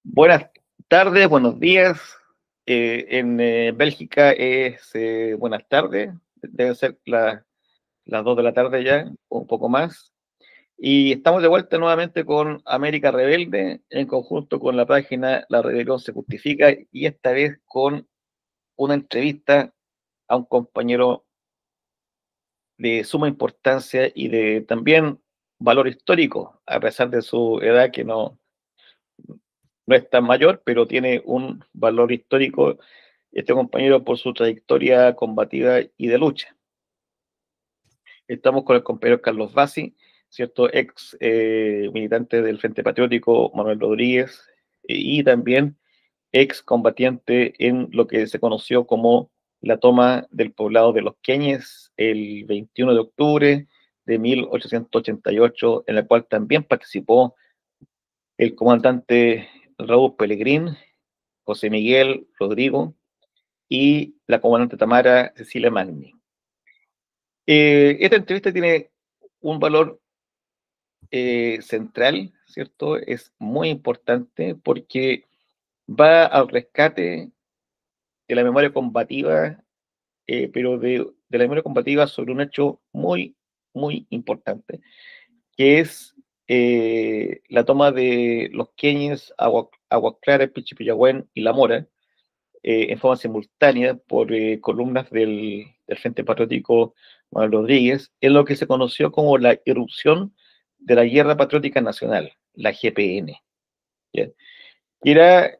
Buenas tardes, buenos días. En Bélgica es buenas tardes, deben ser las 2 de la tarde ya, o un poco más. Y estamos de vuelta nuevamente con América Rebelde, en conjunto con la página La Rebelión se Justifica, y esta vez con una entrevista a un compañero de suma importancia y de también valor histórico, a pesar de su edad que no es tan mayor, pero tiene un valor histórico este compañero por su trayectoria combativa y de lucha. Estamos con el compañero Carlos Bassi, cierto ex militante del Frente Patriótico Manuel Rodríguez y también ex combatiente en lo que se conoció como la toma del poblado de Los Queñes el 21 de octubre de 1888, en la cual también participó el comandante Raúl Pellegrín, José Miguel Rodrigo y la comandante Tamara Cecilia Magni. Esta entrevista tiene un valor central, ¿cierto? Es muy importante porque va al rescate de la memoria combativa, pero de la memoria combativa sobre un hecho muy, muy importante, que es la toma de Los Queñes, Agua Clara, Pichipillagüén y La Mora, en forma simultánea por columnas del Frente Patriótico Manuel Rodríguez, en lo que se conoció como la irrupción de la Guerra Patriótica Nacional, la GPN. ¿Ya? Y era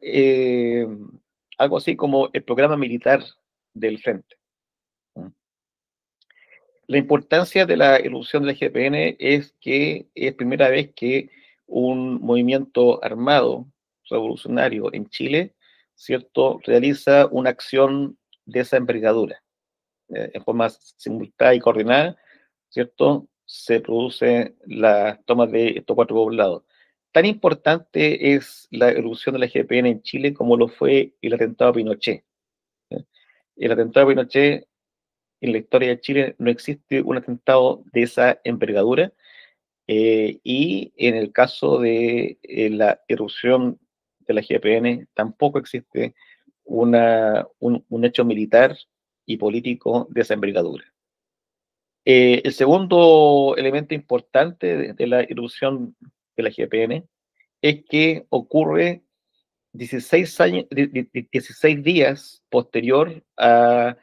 algo así como el programa militar del Frente. La importancia de la irrupción de la GPN es que es primera vez que un movimiento armado revolucionario en Chile, ¿cierto?, realiza una acción de esa envergadura. En forma simultánea y coordinada, ¿cierto? Se produce la toma de estos 4 poblados. Tan importante es la erupción de la GPN en Chile como lo fue el atentado a Pinochet. ¿Eh? El atentado a Pinochet, en la historia de Chile no existe un atentado de esa envergadura, y en el caso de la erupción de la GPN tampoco existe un hecho militar y político de esa envergadura. El segundo elemento importante de la irrupción de la GPN es que ocurre 16 días posterior a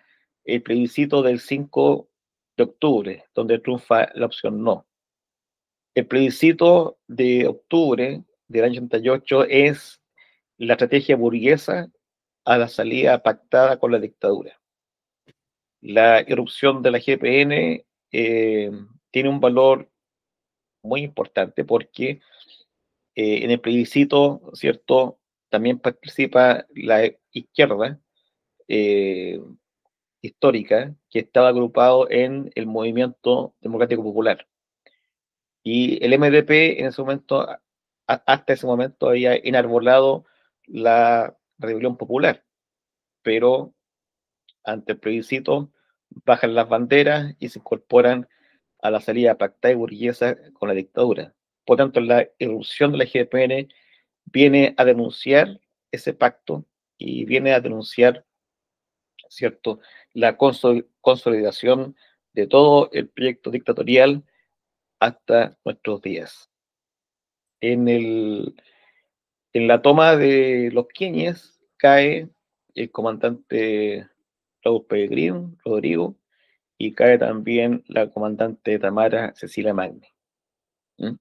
el plebiscito del 5 de octubre, donde triunfa la opción no. El plebiscito de octubre del año 88 es la estrategia burguesa a la salida pactada con la dictadura. La irrupción de la GPN tiene un valor muy importante porque en el plebiscito, ¿cierto?, también participa la izquierda eh, histórica que estaba agrupado en el Movimiento Democrático Popular. Y el MDP en ese momento, hasta ese momento, había enarbolado la rebelión popular, pero ante el plebiscito bajan las banderas y se incorporan a la salida pactada y burguesa con la dictadura. Por tanto, la irrupción de la GPN viene a denunciar ese pacto y viene a denunciar, ¿cierto?, la consolidación de todo el proyecto dictatorial hasta nuestros días. En, el, en la toma de Los Queñes cae el comandante Raúl Pellegrín, Rodrigo, y cae también la comandante Tamara Cecilia Magni. ¿Mm?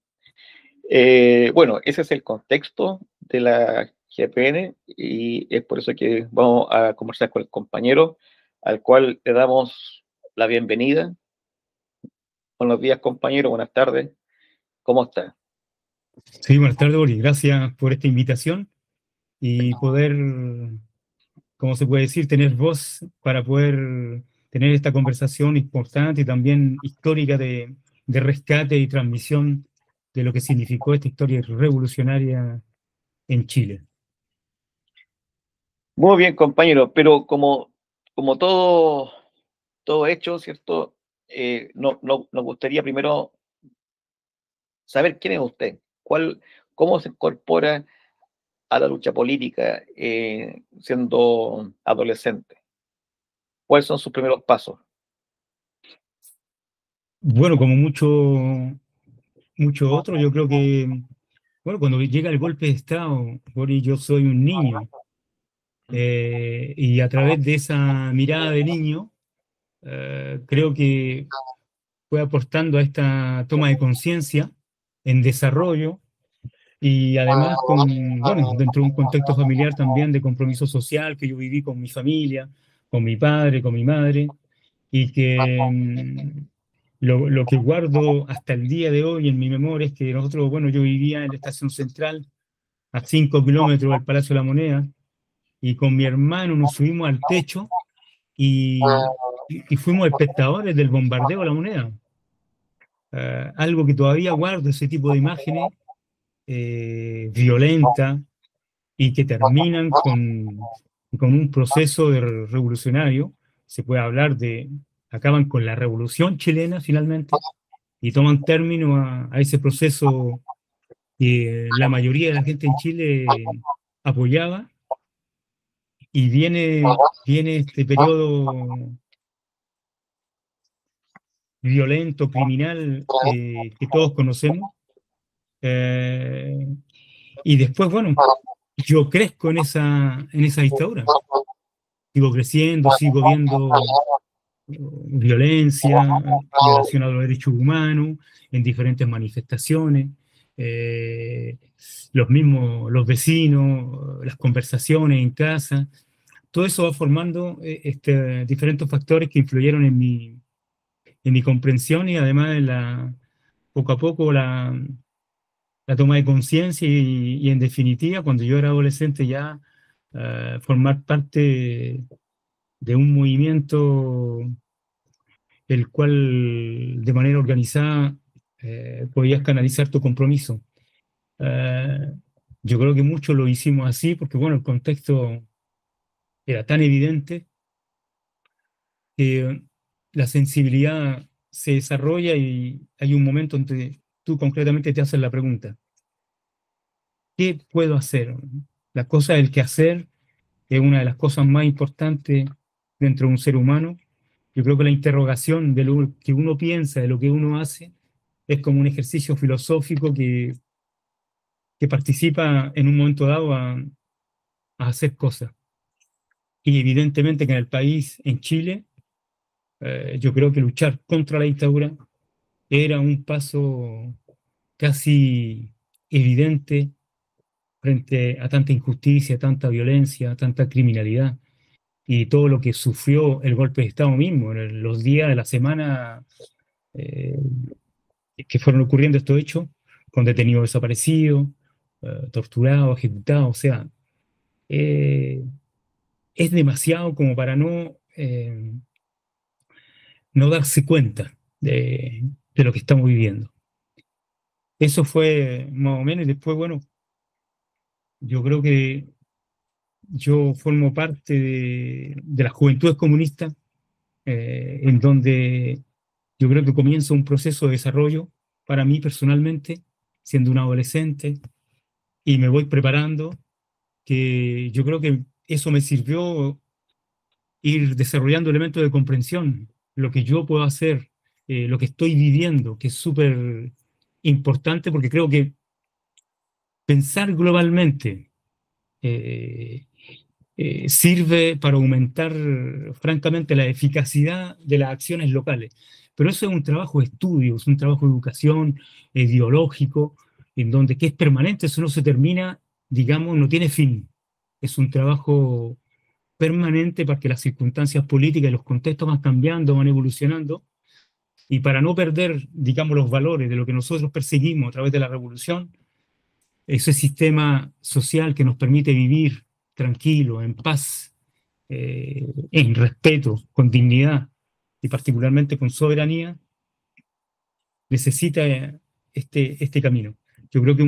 Bueno, ese es el contexto de la GPN y es por eso que vamos a conversar con el compañero al cual le damos la bienvenida. Buenos días, compañero, buenas tardes, ¿cómo está? Sí, buenas tardes, Ori. Gracias por esta invitación y poder, como se puede decir, tener voz para poder tener esta conversación importante y también histórica de rescate y transmisión de lo que significó esta historia revolucionaria en Chile. Muy bien, compañero, pero como todo hecho, ¿cierto? Nos gustaría primero saber quién es usted, cómo se incorpora a la lucha política siendo adolescente? ¿Cuáles son sus primeros pasos? Bueno, como mucho otro, yo creo que, bueno, cuando llega el golpe de Estado, Boris, yo soy un niño, y a través de esa mirada de niño, creo que fue aportando a esta toma de conciencia en desarrollo y además con, bueno, dentro de un contexto familiar también de compromiso social que yo viví con mi familia, con mi padre, con mi madre, y que lo que guardo hasta el día de hoy en mi memoria es que nosotros, bueno, yo vivía en la Estación Central, a 5 kilómetros del Palacio de la Moneda, y con mi hermano nos subimos al techo y fuimos espectadores del bombardeo de la Moneda. Algo que todavía guardo, ese tipo de imágenes violentas y que terminan con un proceso revolucionario. Se puede hablar de, acaban con la revolución chilena finalmente y toman término a ese proceso que la mayoría de la gente en Chile apoyaba, y viene este periodo violento, criminal, que todos conocemos. Y después, bueno, yo crezco en esa dictadura. Sigo creciendo, sigo viendo violencia, violación a los derechos humanos en diferentes manifestaciones, eh, los mismos, los vecinos, las conversaciones en casa. Todo eso va formando diferentes factores que influyeron en mi comprensión y además poco a poco la toma de conciencia y en definitiva, cuando yo era adolescente ya formar parte de un movimiento el cual de manera organizada podías canalizar tu compromiso. Eh, yo creo que muchos lo hicimos así porque, bueno, el contexto era tan evidente que la sensibilidad se desarrolla y hay un momento en que tú concretamente te haces la pregunta, ¿qué puedo hacer? La cosa del quehacer es una de las cosas más importantes dentro de un ser humano. Yo creo que la interrogación de lo que uno piensa, de lo que uno hace, es como un ejercicio filosófico que participa en un momento dado a hacer cosas. Y evidentemente que en el país, en Chile, yo creo que luchar contra la dictadura era un paso casi evidente frente a tanta injusticia, tanta violencia, tanta criminalidad y todo lo que sufrió el golpe de Estado mismo, en los días de la semana eh, que fueron ocurriendo estos hechos, con detenidos desaparecidos, torturados, ejecutados, o sea, eh, es demasiado como para no darse cuenta de lo que estamos viviendo. Eso fue más o menos, y después, bueno, yo creo que yo formo parte de las Juventudes Comunistas, en donde yo creo que comienza un proceso de desarrollo para mí personalmente, siendo un adolescente, y me voy preparando, que yo creo que eso me sirvió ir desarrollando elementos de comprensión, lo que yo puedo hacer, lo que estoy viviendo, que es súper importante porque creo que pensar globalmente eh, sirve para aumentar francamente la eficacidad de las acciones locales. Pero eso es un trabajo de estudio, es un trabajo de educación ideológico, en donde que es permanente, eso no se termina, digamos, no tiene fin. Es un trabajo permanente para que las circunstancias políticas y los contextos van cambiando, van evolucionando, y para no perder, digamos, los valores de lo que nosotros perseguimos a través de la revolución, ese sistema social que nos permite vivir tranquilo, en paz, en respeto, con dignidad y particularmente con soberanía, necesita este camino. Yo creo que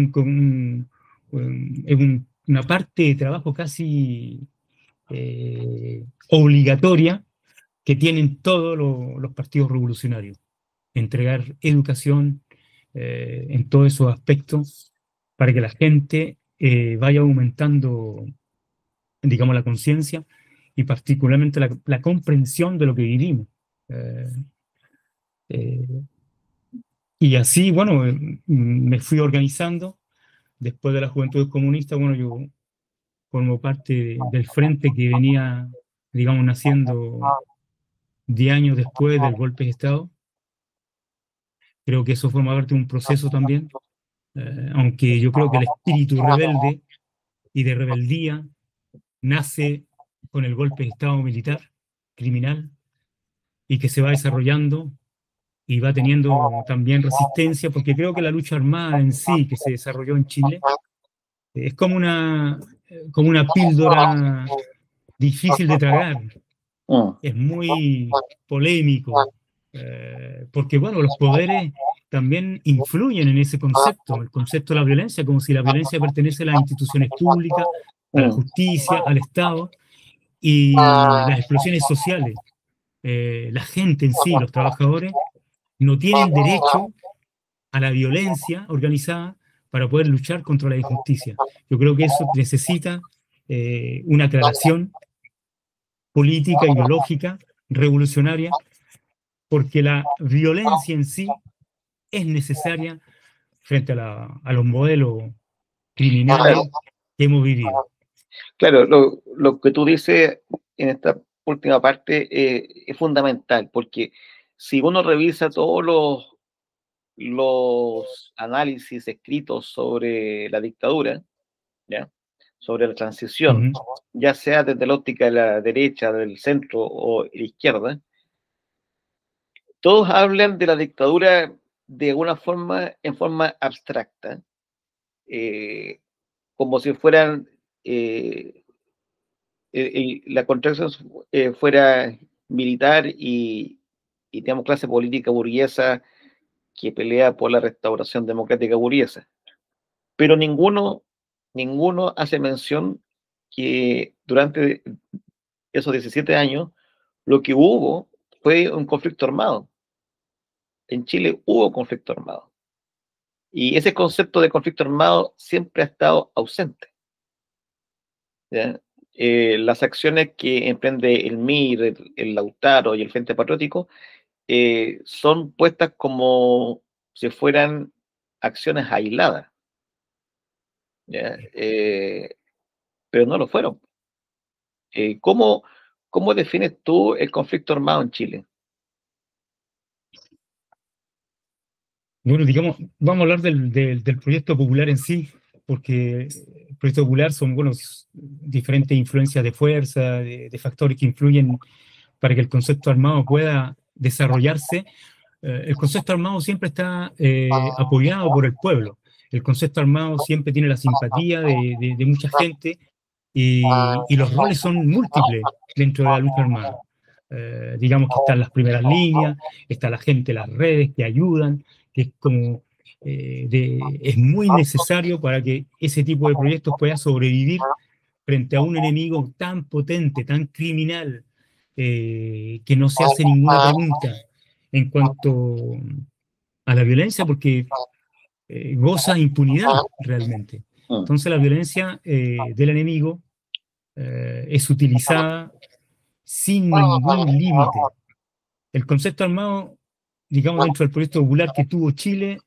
es una parte de trabajo casi obligatoria que tienen todos los partidos revolucionarios. Entregar educación en todos esos aspectos para que la gente vaya aumentando, digamos, la conciencia y particularmente la comprensión de lo que vivimos. Eh, eh, y así, bueno, me fui organizando. Después de la Juventud Comunista, bueno, yo formo parte del frente que venía, digamos, naciendo 10 años después del golpe de Estado. Creo que eso forma parte de un proceso también, aunque yo creo que el espíritu rebelde y de rebeldía nace con el golpe de Estado militar, criminal, y que se va desarrollando y va teniendo también resistencia, porque creo que la lucha armada en sí que se desarrolló en Chile es como una píldora difícil de tragar, Mm, es muy polémico, porque bueno, los poderes también influyen en ese concepto, el concepto de la violencia, como si la violencia pertenece a las instituciones públicas, a la mm, justicia, al Estado, y las explosiones sociales, la gente en sí, los trabajadores, no tienen derecho a la violencia organizada para poder luchar contra la injusticia. Yo creo que eso necesita una aclaración política, ideológica, revolucionaria, porque la violencia en sí es necesaria frente a los modelos claro, criminales que hemos vivido. claro, lo que tú dices en esta última parte es fundamental, porque si uno revisa todos los análisis escritos sobre la dictadura, ¿ya? Sobre la transición, Ujú, ya sea desde la óptica de la derecha, del centro o la izquierda, todos hablan de la dictadura de alguna forma, en forma abstracta, eh, como si fueran la contracción fuera militar y digamos clase política burguesa que pelea por la restauración democrática burguesa. Pero ninguno hace mención que durante esos 17 años lo que hubo fue un conflicto armado. En Chile hubo conflicto armado. Y ese concepto de conflicto armado siempre ha estado ausente. ¿Ya? Las acciones que emprende el MIR, el Lautaro y el Frente Patriótico son puestas como si fueran acciones aisladas, ¿ya? Pero no lo fueron. Eh, ¿cómo, ¿Cómo defines tú el conflicto armado en Chile? bueno, digamos, vamos a hablar del proyecto popular en sí, porque el proyecto popular son, bueno, diferentes influencias de fuerza, de factores que influyen para que el concepto armado pueda desarrollarse. El concepto armado siempre está apoyado por el pueblo. El concepto armado siempre tiene la simpatía de mucha gente y los roles son múltiples dentro de la lucha armada. Digamos que están las primeras líneas, está la gente, las redes que ayudan, que es como es muy necesario para que ese tipo de proyectos pueda sobrevivir frente a un enemigo tan potente, tan criminal, que no se hace ninguna pregunta en cuanto a la violencia, porque goza impunidad realmente. Mm, Entonces la violencia del enemigo es utilizada sin ningún límite. El concepto armado, digamos, dentro del proyecto popular que tuvo Chile,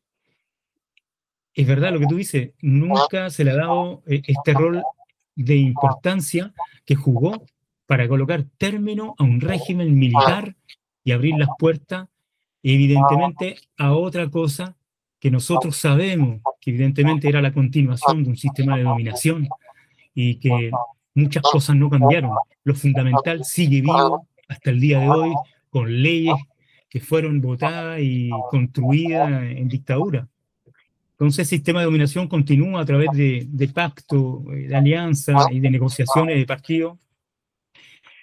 es verdad lo que tú dices, nunca se le ha dado este rol de importancia que jugó para colocar término a un régimen militar y abrir las puertas, evidentemente, a otra cosa que nosotros sabemos que evidentemente era la continuación de un sistema de dominación y que muchas cosas no cambiaron. Lo fundamental sigue vivo hasta el día de hoy con leyes que fueron votadas y construidas en dictadura. Entonces, el sistema de dominación continúa a través de pactos, de alianzas y de negociaciones de partidos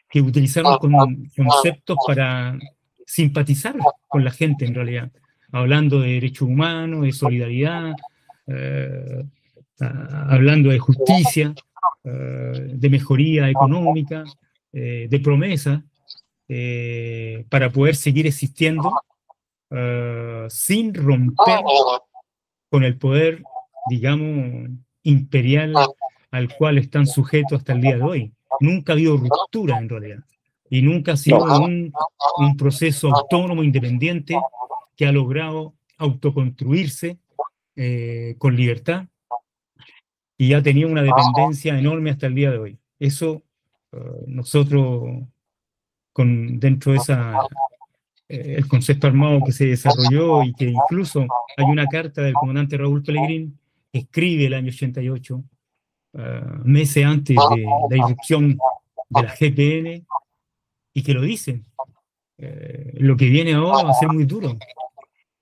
que utilizaron conceptos para simpatizar con la gente en realidad, hablando de derechos humanos, de solidaridad, eh, hablando de justicia, de mejoría económica, de promesa, para poder seguir existiendo sin romper con el poder, digamos, imperial al cual están sujetos hasta el día de hoy. Nunca ha habido ruptura en realidad. Y nunca ha sido un proceso autónomo, independiente, que ha logrado autoconstruirse con libertad y ha tenido una dependencia enorme hasta el día de hoy. Eso nosotros, dentro de el concepto armado que se desarrolló y que incluso hay una carta del comandante Raúl Pellegrín que escribe el año 88, meses antes de la irrupción de la GPN, y que lo dice. Lo que viene ahora va a ser muy duro.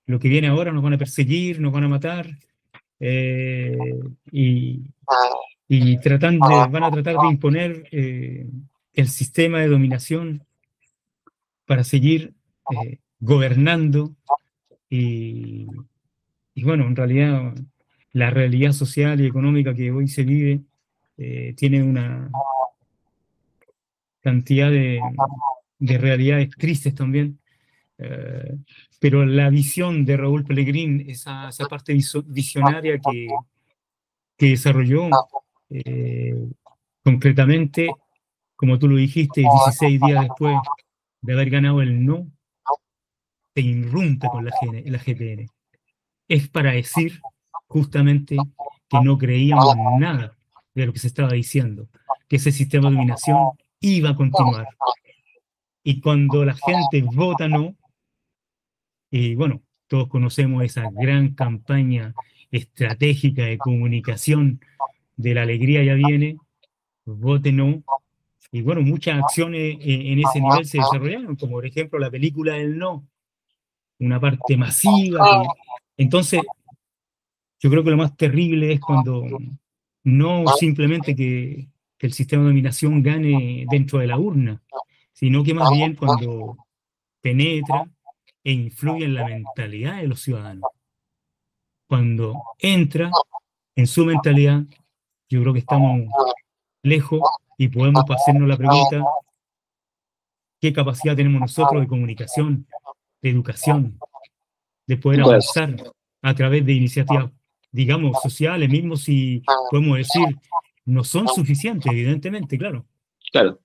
Lo que viene ahora nos van a perseguir, nos van a matar, y van a tratar de imponer el sistema de dominación para seguir gobernando. Y bueno, en realidad la realidad social y económica que hoy se vive tiene una cantidad de realidades tristes también. Pero la visión de Raúl Pellegrín, esa parte visionaria que desarrolló concretamente, como tú lo dijiste, 16 días después de haber ganado el no, se irrumpe con la GPN. Es para decir justamente que no creíamos en nada de lo que se estaba diciendo, que ese sistema de dominación iba a continuar. Y cuando la gente vota no, y bueno, todos conocemos esa gran campaña estratégica de comunicación de la alegría ya viene, vote no, y bueno, muchas acciones en ese nivel se desarrollaron, como por ejemplo la película del no, una parte masiva. Entonces, yo creo que lo más terrible es cuando no simplemente que el sistema de dominación gane dentro de la urna, sino que más bien cuando penetra e influye en la mentalidad de los ciudadanos. Cuando entra en su mentalidad, yo creo que estamos lejos y podemos hacernos la pregunta: ¿qué capacidad tenemos nosotros de comunicación, de educación, de poder avanzar a través de iniciativas, digamos, sociales, mismo si podemos decir no son suficientes, evidentemente, claro? Claro.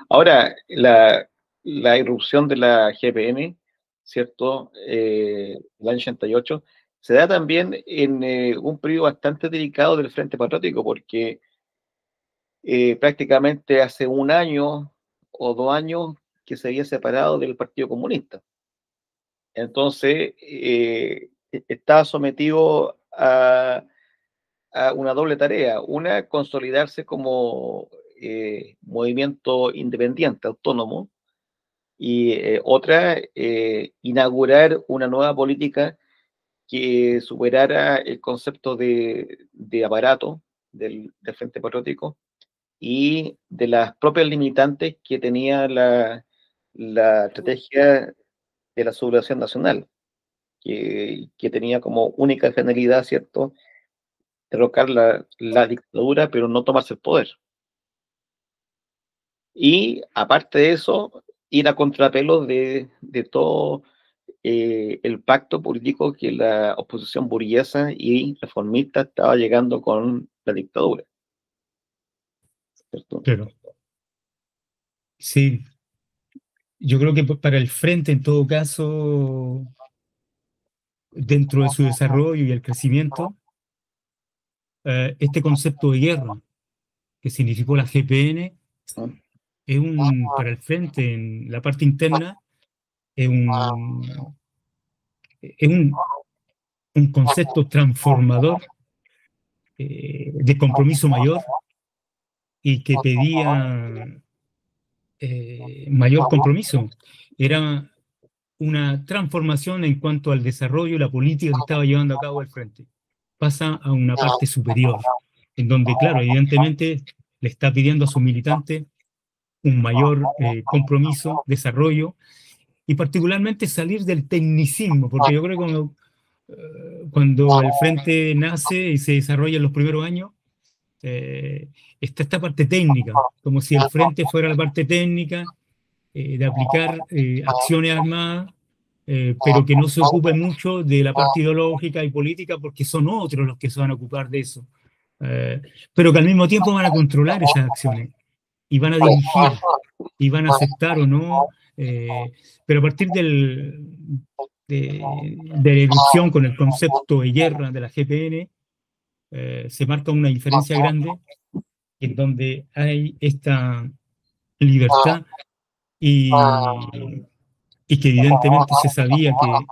Ahora, la irrupción de la GPN, ¿cierto? El año 88, se da también en un periodo bastante delicado del Frente Patriótico, porque prácticamente hace un año o 2 años que se había separado del Partido Comunista. Entonces, estaba sometido a una doble tarea. Una, consolidarse como movimiento independiente, autónomo, y otra, inaugurar una nueva política que superara el concepto de aparato del Frente Patriótico y de las propias limitantes que tenía la estrategia de la sublevación nacional, que tenía como única finalidad, ¿cierto?, derrocar la dictadura, pero no tomarse el poder. Y aparte de eso, ir a contrapelo de todo el pacto político que la oposición burguesa y reformista estaba llegando con la dictadura, ¿cierto? Pero sí, yo creo que para el frente, en todo caso, dentro de su desarrollo y el crecimiento, este concepto de guerra que significó la GPN ¿No? para el frente, en la parte interna, es un concepto transformador, de compromiso mayor, y que pedía mayor compromiso. Era una transformación en cuanto al desarrollo y la política que estaba llevando a cabo el frente. Pasa a una parte superior, en donde, claro, evidentemente le está pidiendo a sus militantes un mayor compromiso, desarrollo, y particularmente salir del tecnicismo, porque yo creo que cuando el frente nace y se desarrolla en los primeros años, está esta parte técnica, como si el frente fuera la parte técnica de aplicar acciones armadas, pero que no se ocupe mucho de la parte ideológica y política, porque son otros los que se van a ocupar de eso. pero que al mismo tiempo van a controlar esas acciones y van a dirigir y van a aceptar o no, pero a partir de la irrupción con el concepto de guerra de la GPN, se marca una diferencia grande en donde hay esta libertad y, y que evidentemente se sabía que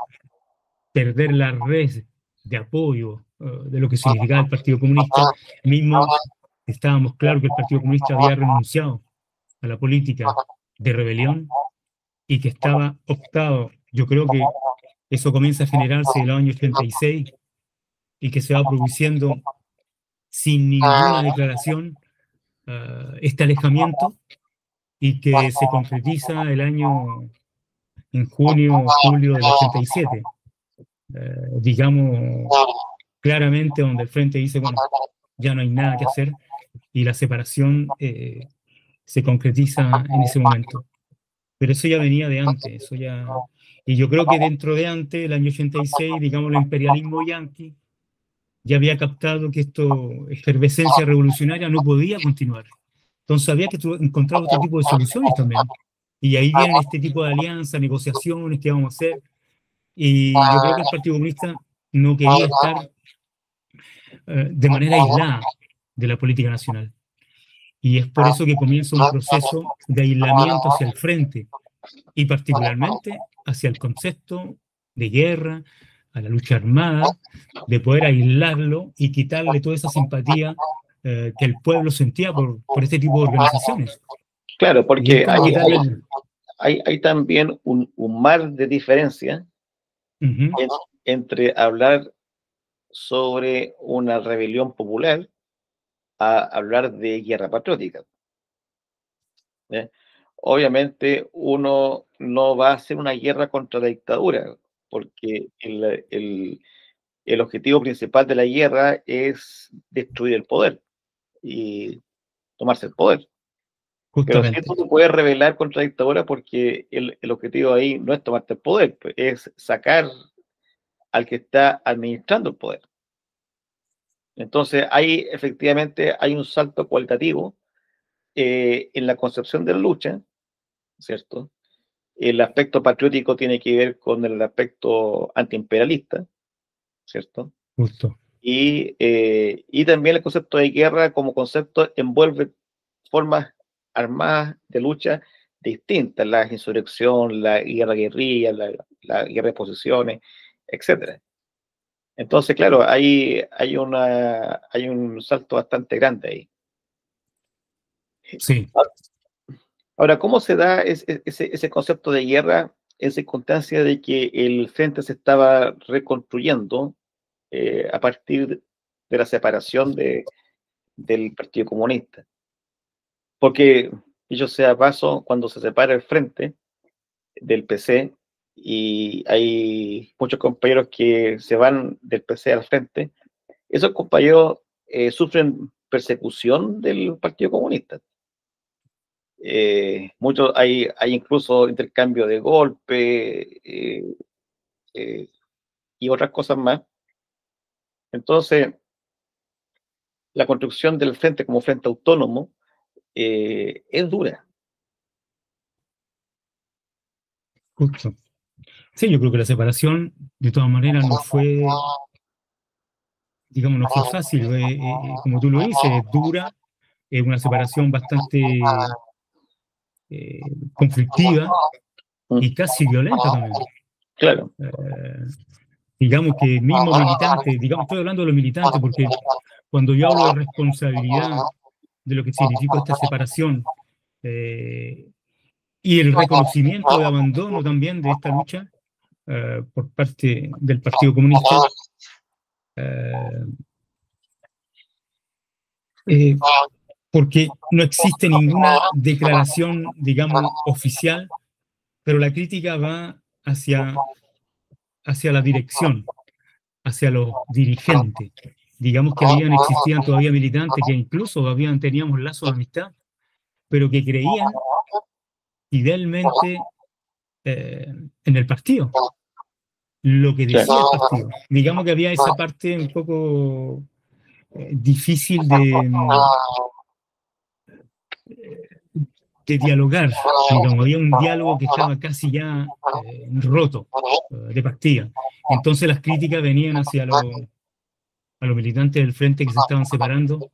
perder la red de apoyo de lo que significaba el Partido Comunista, mismo estábamos claros que el Partido Comunista había renunciado a la política de rebelión y que estaba optado. Yo creo que eso comienza a generarse en el año 86 y que se va produciendo sin ninguna declaración este alejamiento y que se concretiza en junio o julio del 87. Digamos claramente donde el frente dice, bueno, ya no hay nada que hacer y la separación se concretiza en ese momento. Pero eso ya venía de antes, eso ya... Y yo creo que dentro de antes, el año 86, digamos, el imperialismo yanqui ya había captado que esta efervescencia revolucionaria no podía continuar. Entonces había que encontrar otro tipo de soluciones también. Y ahí vienen este tipo de alianzas, negociaciones que vamos a hacer. Y yo creo que el Partido Comunista no quería estar de manera aislada de la política nacional. Y es por eso que comienza un proceso de aislamiento hacia el frente, y particularmente hacia el concepto de guerra, a la lucha armada, de poder aislarlo y quitarle toda esa simpatía que el pueblo sentía por este tipo de organizaciones. Claro, Y es porque como quitarle... hay también un mar de diferencia entre hablar sobre una rebelión popular a hablar de guerra patriótica. ¿Eh? Obviamente uno no va a hacer una guerra contra la dictadura, porque el objetivo principal de la guerra es destruir el poder y tomarse el poder. Pero sí Justamente. tú te puedes rebelar contra la dictadura porque el objetivo ahí no es tomarte el poder, pues, es sacar al que está administrando el poder. Entonces, efectivamente hay un salto cualitativo en la concepción de la lucha, ¿cierto? El aspecto patriótico tiene que ver con el aspecto antiimperialista, ¿cierto? Justo. Y también el concepto de guerra como concepto envuelve formas armadas de lucha distintas, la insurrección, la guerra guerrilla, la guerra de posiciones, etcétera. Entonces, claro, hay un salto bastante grande ahí. Sí. Ahora, ¿cómo se da ese concepto de guerra en circunstancia de que el frente se estaba reconstruyendo a partir de la separación del Partido Comunista? Porque, dicho sea paso, cuando se separa el frente del PC y hay muchos compañeros que se van del PC al frente, esos compañeros sufren persecución del Partido Comunista. Hay incluso intercambio de golpes y otras cosas más. Entonces, la construcción del frente como frente autónomo es dura. Justo. Sí, yo creo que la separación, de todas maneras, digamos, no fue fácil. Como tú lo dices, es dura, es una separación bastante conflictiva y casi violenta también. Claro. Digamos que mismo militante, digamos, estoy hablando de los militantes porque cuando yo hablo de responsabilidad de lo que significó esta separación y el reconocimiento de abandono también de esta lucha por parte del Partido Comunista, porque no existe ninguna declaración, digamos, oficial, pero la crítica va hacia la dirección, hacia los dirigentes. Digamos que existían todavía militantes que incluso teníamos lazos de amistad, pero que creían fidelmente en el partido, lo que decía el partido. Digamos que había esa parte un poco difícil de dialogar, digamos, había un diálogo que estaba casi ya roto de partida. Entonces las críticas venían hacia a los militantes del frente que se estaban separando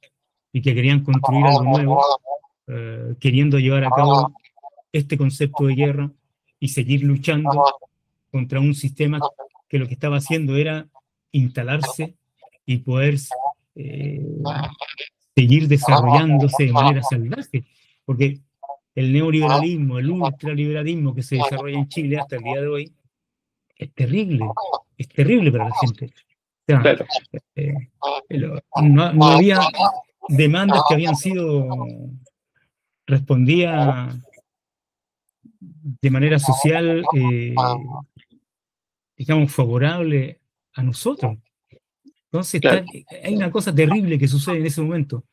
y que querían construir algo nuevo, queriendo llevar a cabo este concepto de guerra y seguir luchando contra un sistema que lo que estaba haciendo era instalarse y poder eh, seguir desarrollándose de manera salvaje, porque el neoliberalismo, el ultraliberalismo que se desarrolla en Chile hasta el día de hoy es terrible para la gente. O sea, Claro, no había demandas que habían sido respondidas de manera social, digamos, favorable a nosotros. Entonces claro, hay una cosa terrible que sucede en ese momento,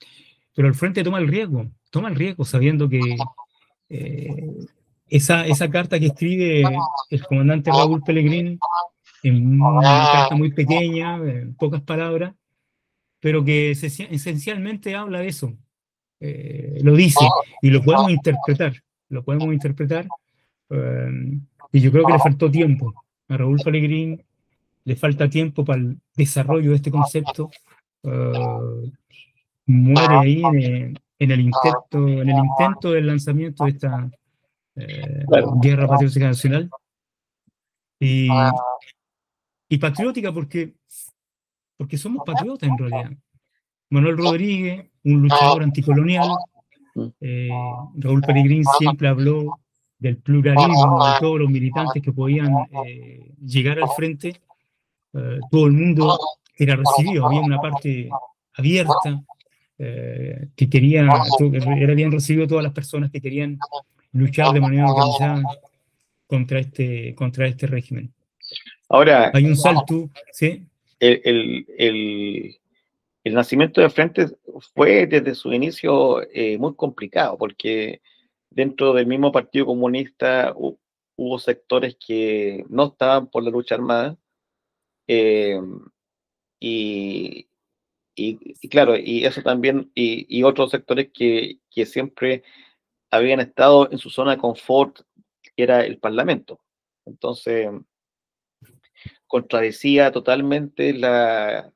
pero el frente toma el riesgo sabiendo que esa carta que escribe el comandante Raúl Pellegrini, en una carta muy pequeña, en pocas palabras, pero que esencialmente habla de eso, lo dice, y lo podemos interpretar, y yo creo que le faltó tiempo a Raúl Pellegrini, le falta tiempo para el desarrollo de este concepto, muere ahí en el intento del lanzamiento de esta claro. guerra patriótica nacional, y, y patriótica porque somos patriotas en realidad. Manuel Rodríguez, un luchador anticolonial, Mm. Raúl Peregrín siempre habló del pluralismo, de todos los militantes que podían llegar al frente, todo el mundo era recibido, había una parte abierta que era bien recibido todas las personas que querían luchar de manera organizada contra este régimen. Ahora, Hay un salto, ¿sí? el, el, el, el nacimiento de Frente fue desde su inicio muy complicado, porque dentro del mismo Partido Comunista hubo sectores que no estaban por la lucha armada, eh, y, y claro, y eso también, y otros sectores que siempre habían estado en su zona de confort, que era el Parlamento. Entonces, contradecía totalmente la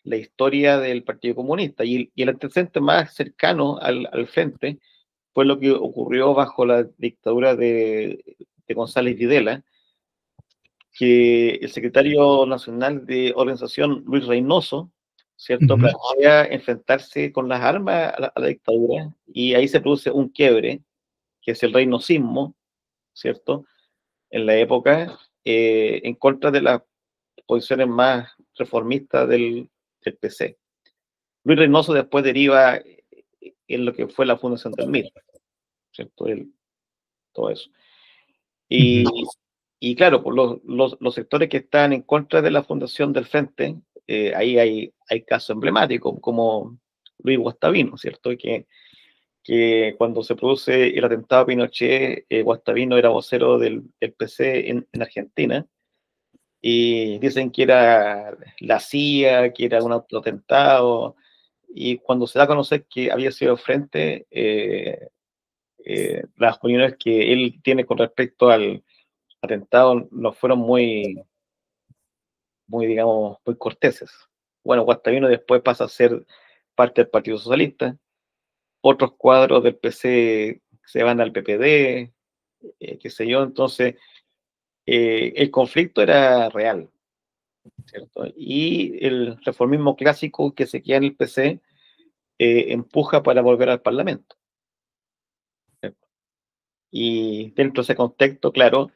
historia del Partido Comunista. Y el antecedente más cercano al frente fue lo que ocurrió bajo la dictadura de González Videla, que el secretario nacional de organización, Luis Reynoso, ¿cierto?, Ujú. plantea enfrentarse con las armas a la dictadura, y ahí se produce un quiebre, que es el reinosismo, ¿cierto?, en la época, en contra de las posiciones más reformistas del PC. Luis Reynoso después deriva en lo que fue la fundación del MIR, ¿cierto? Todo eso. Y, Ujú. y claro, por los sectores que están en contra de la fundación del Frente, ahí hay casos emblemáticos, como Luis Guastavino, ¿cierto? Que cuando se produce el atentado a Pinochet, Guastavino era vocero del PC en Argentina, y dicen que era la CIA, que era un autoatentado, y cuando se da a conocer que había sido el Frente, las opiniones que él tiene con respecto al atentado no fueron muy, digamos, muy corteses. Bueno, Guastavino después pasa a ser parte del Partido Socialista, otros cuadros del PC se van al PPD, qué sé yo, entonces el conflicto era real, ¿cierto? Y el reformismo clásico que se queda en el PC empuja para volver al Parlamento, ¿cierto? Y dentro de ese contexto, claro,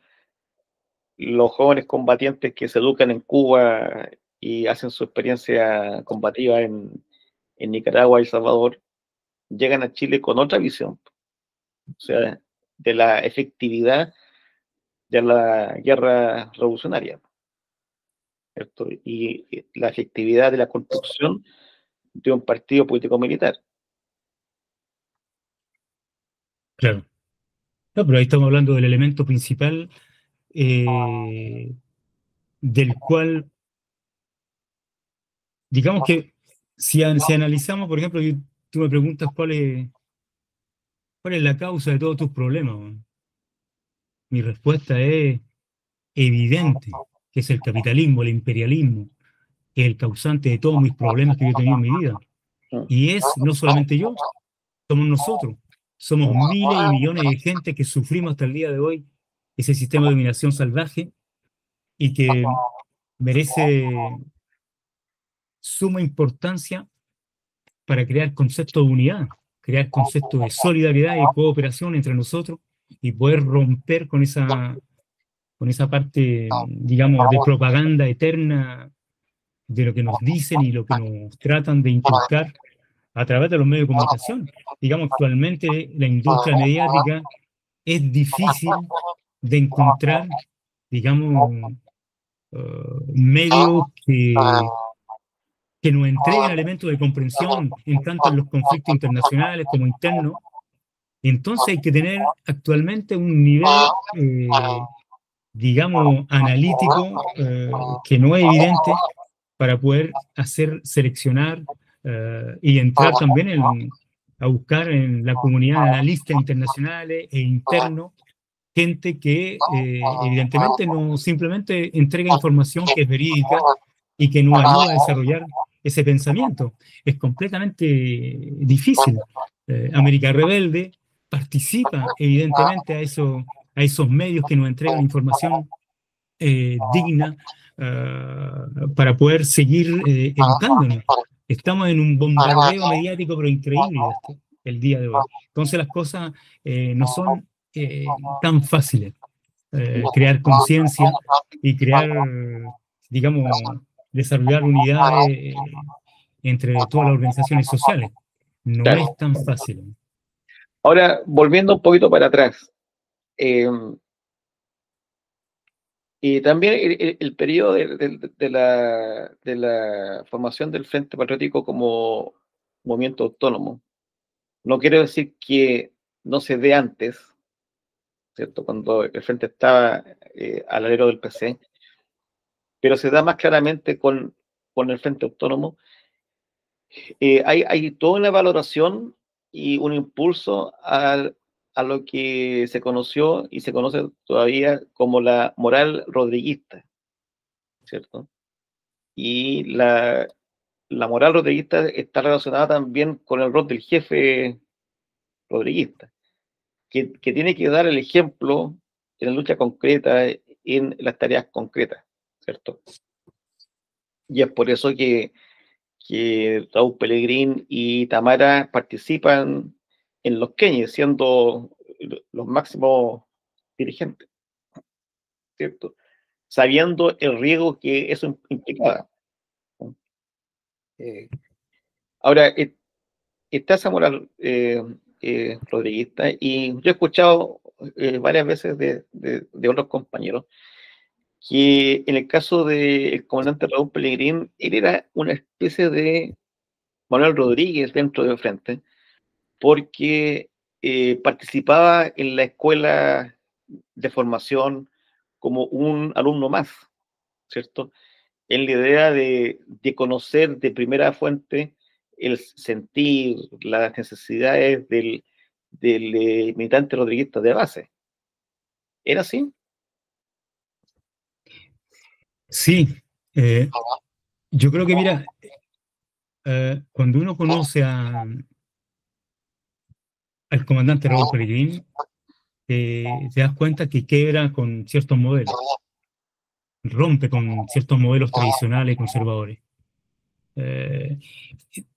los jóvenes combatientes que se educan en Cuba y hacen su experiencia combativa en Nicaragua y El Salvador, llegan a Chile con otra visión, o sea, de la efectividad de la guerra revolucionaria, ¿cierto? Y la efectividad de la construcción de un partido político-militar. Claro. No, pero ahí estamos hablando del elemento principal eh, del cual, digamos que si analizamos, por ejemplo, tú me preguntas cuál es la causa de todos tus problemas. Mi respuesta es evidente, que es el capitalismo, el imperialismo, que es el causante de todos mis problemas que yo he tenido en mi vida. Mm, Y es no solamente yo, somos nosotros. Somos mm. miles y millones de gente que sufrimos hasta el día de hoy ese sistema de dominación salvaje y que merece suma importancia para crear conceptos de unidad, crear conceptos de solidaridad y cooperación entre nosotros y poder romper con esa parte, digamos, de propaganda eterna de lo que nos dicen y lo que nos tratan de inculcar a través de los medios de comunicación. Digamos, actualmente la industria mediática es difícil de encontrar, digamos, medios que nos entreguen elementos de comprensión en tanto en los conflictos internacionales como internos. Entonces hay que tener actualmente un nivel, digamos, analítico que no es evidente para poder hacer, seleccionar y entrar también a buscar en la comunidad de analistas internacionales e internos gente que evidentemente no simplemente entrega información que es verídica y que nos ayuda a desarrollar ese pensamiento. Es completamente difícil. América Rebelde participa evidentemente a esos medios que nos entregan información digna para poder seguir educándonos. Estamos en un bombardeo mediático pero increíble el día de hoy. Entonces las cosas no son tan fáciles. Crear conciencia y crear, digamos, desarrollar unidades entre todas las organizaciones sociales. No Claro. es tan fácil. Ahora, volviendo un poquito para atrás, eh, y también el periodo de la formación del Frente Patriótico como movimiento autónomo, no quiero decir que no se dé antes, ¿cierto? Cuando el Frente estaba al alero del PC, pero se da más claramente con el Frente Autónomo. Hay toda una valoración y un impulso a lo que se conoció y se conoce todavía como la moral rodriguista, ¿cierto? Y la moral rodriguista está relacionada también con el rol del jefe rodriguista, que tiene que dar el ejemplo en la lucha concreta, en las tareas concretas, ¿cierto? Y es por eso que Raúl Pellegrín y Tamara participan en los Keynes, siendo los máximos dirigentes, ¿cierto? Sabiendo el riesgo que eso implicaba. Eh, ahora, está esa moral rodriguista, y yo he escuchado varias veces de otros compañeros que en el caso del comandante Raúl Pellegrín, él era una especie de Manuel Rodríguez dentro del frente, porque participaba en la escuela de formación como un alumno más, ¿cierto? En la idea de conocer de primera fuente el sentir, las necesidades del militante rodriguista de base. ¿Era así? Sí, yo creo que, mira, cuando uno conoce al comandante Raúl Pellegrín, te das cuenta que quebra con ciertos modelos, rompe con ciertos modelos tradicionales y conservadores.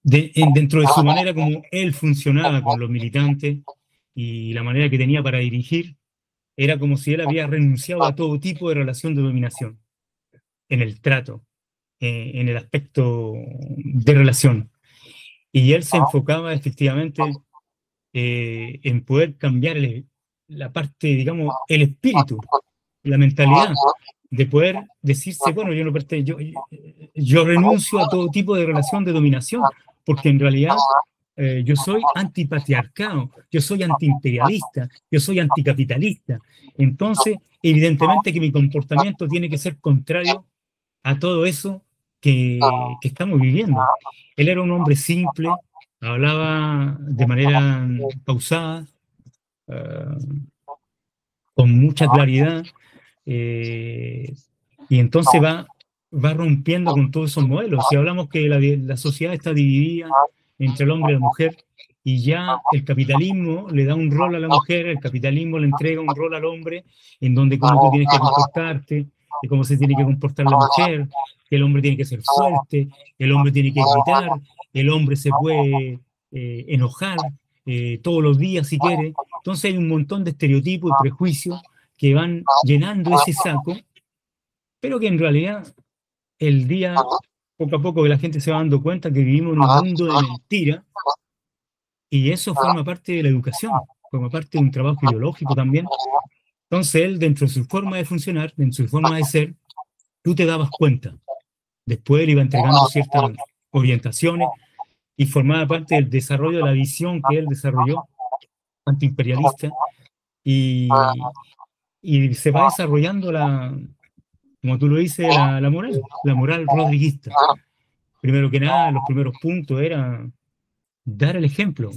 Dentro de su manera como él funcionaba con los militantes y la manera que tenía para dirigir, era como si él había renunciado a todo tipo de relación de dominación, en el trato, en el aspecto de relación. Y él se enfocaba efectivamente en poder cambiar la parte, digamos, el espíritu, la mentalidad, de poder decirse, bueno, yo no yo renuncio a todo tipo de relación de dominación, porque en realidad yo soy antipatriarcado, yo soy antiimperialista, yo soy anticapitalista. Entonces, evidentemente que mi comportamiento tiene que ser contrario a todo eso que estamos viviendo. Él era un hombre simple, hablaba de manera pausada, eh, con mucha claridad, eh, y entonces va rompiendo con todos esos modelos. Si hablamos que la sociedad está dividida entre el hombre y la mujer, y ya el capitalismo le da un rol a la mujer, el capitalismo le entrega un rol al hombre, en donde cómo tú tienes que comportarte, y cómo se tiene que comportar la mujer, que el hombre tiene que ser fuerte, el hombre tiene que gritar, el hombre se puede enojar todos los días si quiere. Entonces hay un montón de estereotipos y prejuicios que van llenando ese saco, pero que en realidad el día, poco a poco, que la gente se va dando cuenta que vivimos en un mundo de mentira, y eso forma parte de la educación, forma parte de un trabajo ideológico también. Entonces él, dentro de su forma de funcionar, dentro de su forma de ser, tú te dabas cuenta. Después él iba entregando ciertas orientaciones y formaba parte del desarrollo de la visión que él desarrolló, antiimperialista, y, y se va desarrollando como tú lo dices, la moral rodriguista. Primero que nada, los primeros puntos era dar el ejemplo.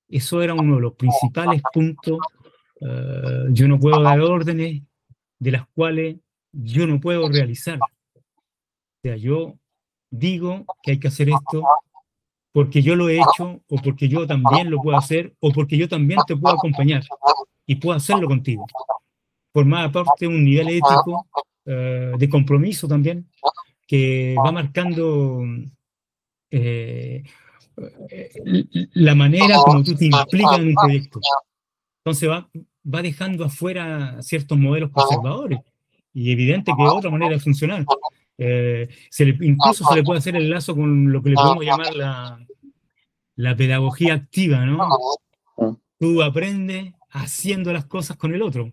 Eso era uno de los principales puntos. Yo no puedo dar órdenes de las cuales yo no puedo realizar. O sea, yo digo que hay que hacer esto porque yo lo he hecho, o porque yo también lo puedo hacer, o porque yo también te puedo acompañar y puedo hacerlo contigo. Formaba parte de un nivel ético, de compromiso también, que va marcando eh, la manera como tú te implicas en un proyecto. Entonces va dejando afuera ciertos modelos conservadores, y evidente que otra manera de funcionar. Incluso se le puede hacer el lazo con lo que le podemos llamar la pedagogía activa, ¿no? Tú aprendes haciendo las cosas con el otro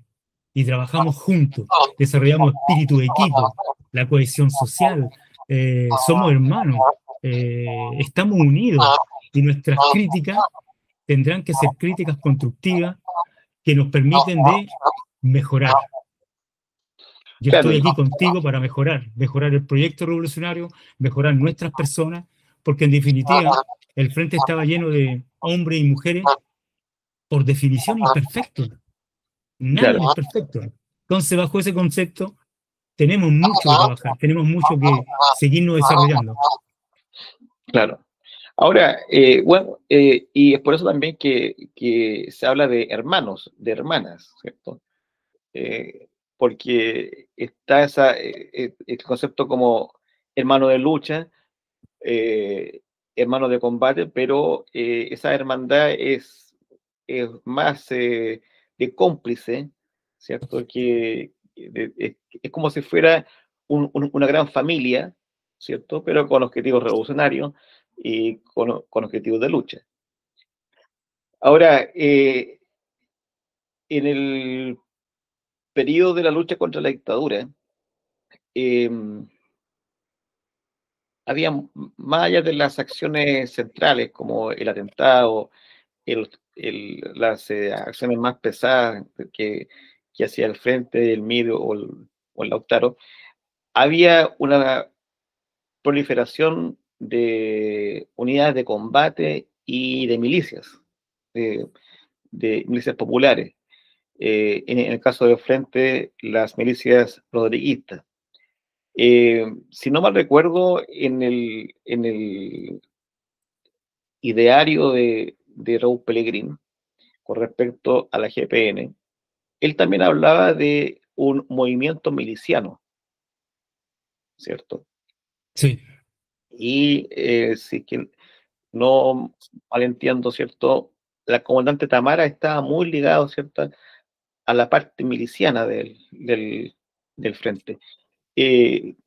y trabajamos juntos, desarrollamos espíritu de equipo, la cohesión social, somos hermanos, estamos unidos, y nuestras críticas tendrán que ser críticas constructivas que nos permiten de mejorar. Yo Claro, estoy aquí contigo para mejorar el proyecto revolucionario, mejorar nuestras personas, porque en definitiva el frente estaba lleno de hombres y mujeres por definición imperfectos. claro, Nadie es perfecto. Entonces, bajo ese concepto, tenemos mucho que trabajar, tenemos mucho que seguirnos desarrollando. claro. Ahora, bueno, y es por eso también que se habla de hermanos, de hermanas, ¿cierto? Porque está el concepto como hermano de lucha, hermano de combate, pero esa hermandad es más de cómplice, ¿cierto? Es como si fuera una gran familia, ¿cierto? Pero con objetivos revolucionarios y con objetivos de lucha. Ahora, en el periodo de la lucha contra la dictadura, eh, había, más allá de las acciones centrales, como el atentado, las acciones más pesadas que hacía el Frente, el MIR o el Lautaro, había una proliferación de unidades de combate y de milicias, de, de milicias populares. En el caso del Frente, las milicias rodriguistas. Si no mal recuerdo, en el ideario de Raúl Pellegrín con respecto a la GPN, él también hablaba de un movimiento miliciano, ¿cierto? Sí. Y si que no mal entiendo, ¿cierto? La comandante Tamara estaba muy ligada, ¿cierto?, a la parte miliciana del frente.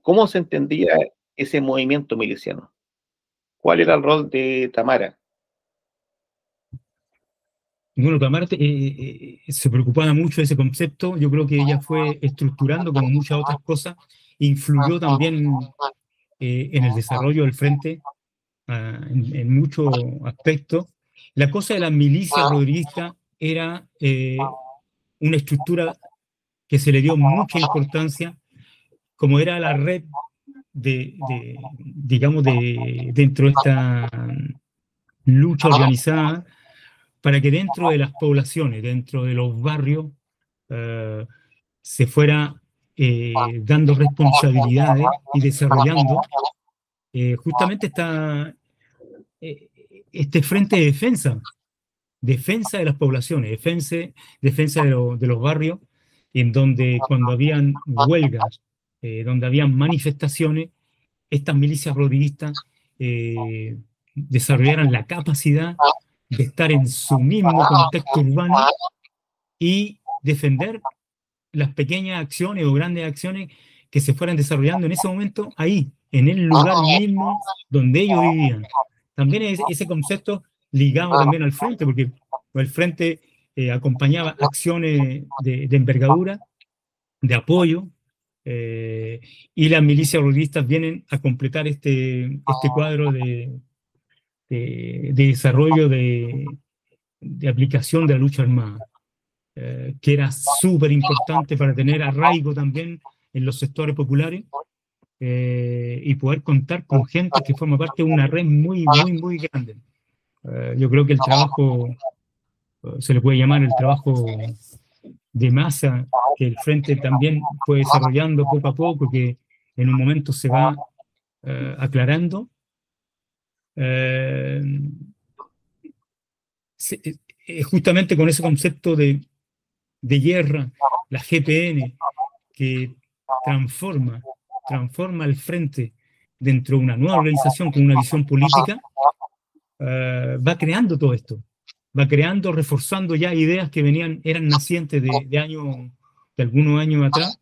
¿Cómo se entendía ese movimiento miliciano? ¿Cuál era el rol de Tamara? Bueno, Tamara se preocupaba mucho de ese concepto. Yo creo que ella fue estructurando, como muchas otras cosas, influyó también en el desarrollo del frente, en muchos aspectos. La cosa de las milicias rodriguistas era una estructura que se le dio mucha importancia, como era la red digamos, dentro de esta lucha organizada para que dentro de las poblaciones, dentro de los barrios, eh, se fuera dando responsabilidades y desarrollando justamente eh, este frente de defensa de las poblaciones, defensa de los barrios, en donde cuando habían huelgas, donde habían manifestaciones, estas milicias rodriguistas desarrollaran la capacidad de estar en su mismo contexto urbano y defender las pequeñas acciones o grandes acciones que se fueran desarrollando en ese momento ahí, en el lugar mismo donde ellos vivían. También es ese concepto ligado también al frente, porque el frente acompañaba acciones de envergadura, de apoyo, y las milicias rodistas vienen a completar este cuadro de desarrollo de aplicación de la lucha armada, que era súper importante para tener arraigo también en los sectores populares, y poder contar con gente que forma parte de una red muy, muy, muy grande. Yo creo que el trabajo, se le puede llamar el trabajo de masa, que el Frente también fue desarrollando poco a poco, que en un momento se va aclarando. Eh, Justamente con ese concepto de guerra, la GPN, que transforma, transforma el Frente dentro de una nueva organización con una visión política, va creando todo esto, va creando, reforzando ya ideas que eran nacientes de algunos años atrás,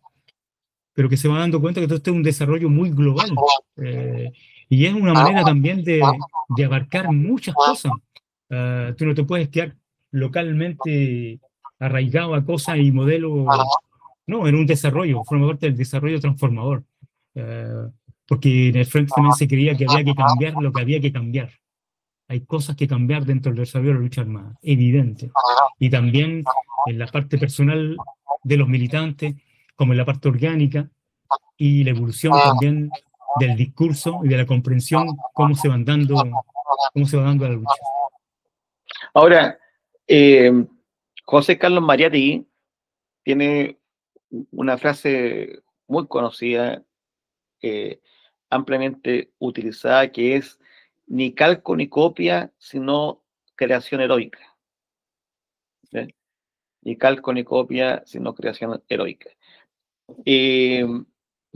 pero que se va dando cuenta que todo esto es un desarrollo muy global, y es una manera también de abarcar muchas cosas. Tú no te puedes quedar localmente arraigado a cosas y modelos. No, era un desarrollo, forma parte del desarrollo transformador. Eh, Porque en el frente también se creía que había que cambiar lo que había que cambiar. Hay cosas que cambiar dentro del desarrollo de la lucha armada, evidente. Y también en la parte personal de los militantes, como en la parte orgánica, y la evolución también del discurso y de la comprensión, cómo se va dando la lucha. Ahora, José Carlos Mariátegui tiene una frase muy conocida, ampliamente utilizada, que es: ni calco ni copia, sino creación heroica. ¿Sí? Ni calco ni copia, sino creación heroica.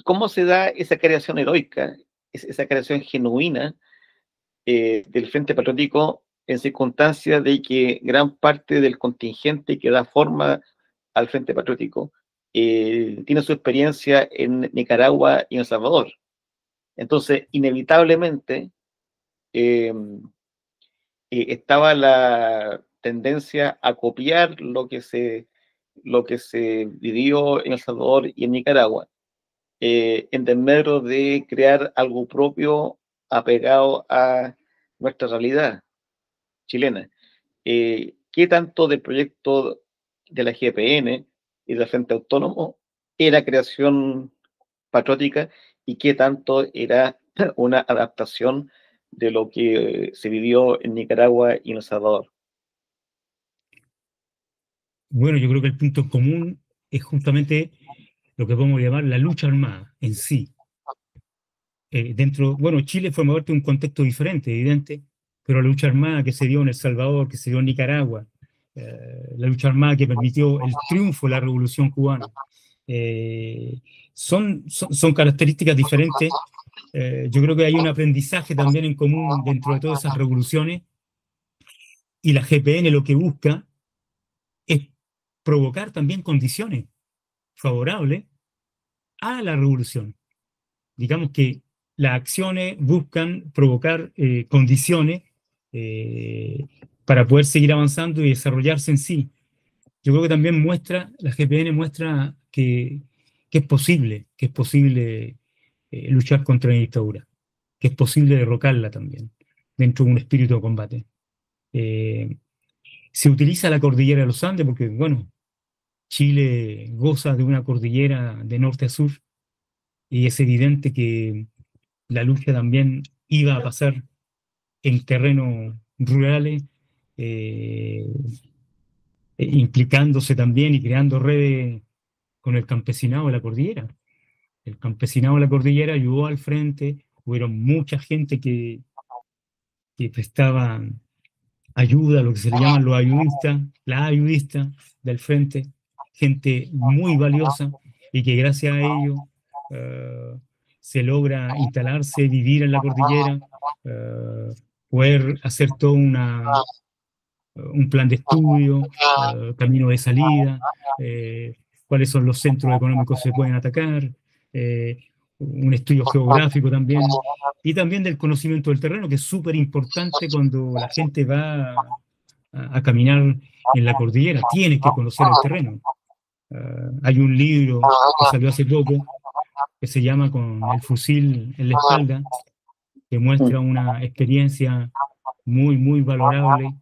¿Cómo se da esa creación heroica, esa creación genuina del Frente Patriótico en circunstancias de que gran parte del contingente que da forma al Frente Patriótico tiene su experiencia en Nicaragua y en El Salvador? Entonces, inevitablemente, estaba la tendencia a copiar lo que se vivió en El Salvador y en Nicaragua, en desmedro de crear algo propio apegado a nuestra realidad chilena. ¿Qué tanto del proyecto de la GPN y del Frente Autónomo era creación patriótica y qué tanto era una adaptación de lo que se vivió en Nicaragua y en El Salvador? Bueno, yo creo que el punto común es justamente lo que podemos llamar la lucha armada en sí. Bueno, Chile forma parte de un contexto diferente, evidente, pero la lucha armada que se dio en El Salvador, que se dio en Nicaragua, la lucha armada que permitió el triunfo de la Revolución Cubana, son características diferentes. Yo creo que hay un aprendizaje también en común dentro de todas esas revoluciones, y la GPN lo que busca es provocar también condiciones favorables a la revolución. Digamos que las acciones buscan provocar condiciones para poder seguir avanzando y desarrollarse en sí. Yo creo que también la GPN muestra que es posible luchar contra la dictadura, que es posible derrocarla también, dentro de un espíritu de combate. Se utiliza la cordillera de los Andes porque, bueno, Chile goza de una cordillera de norte a sur, y es evidente que la lucha también iba a pasar en terrenos rurales, implicándose también y creando redes con el campesinado de la cordillera. El campesinado de la cordillera ayudó al frente, hubieron mucha gente que prestaba ayuda, lo que se le llaman los ayudistas, las ayudistas del frente, gente muy valiosa y que gracias a ello eh, se logra instalarse, vivir en la cordillera, eh, poder hacer todo un plan de estudio, camino de salida, cuáles son los centros económicos que se pueden atacar, eh, un estudio geográfico también, y también del conocimiento del terreno, que es súper importante cuando la gente va a caminar en la cordillera, tiene que conocer el terreno. Hay un libro que salió hace poco que se llama Con el fusil en la espalda, que muestra una experiencia muy, muy valorable,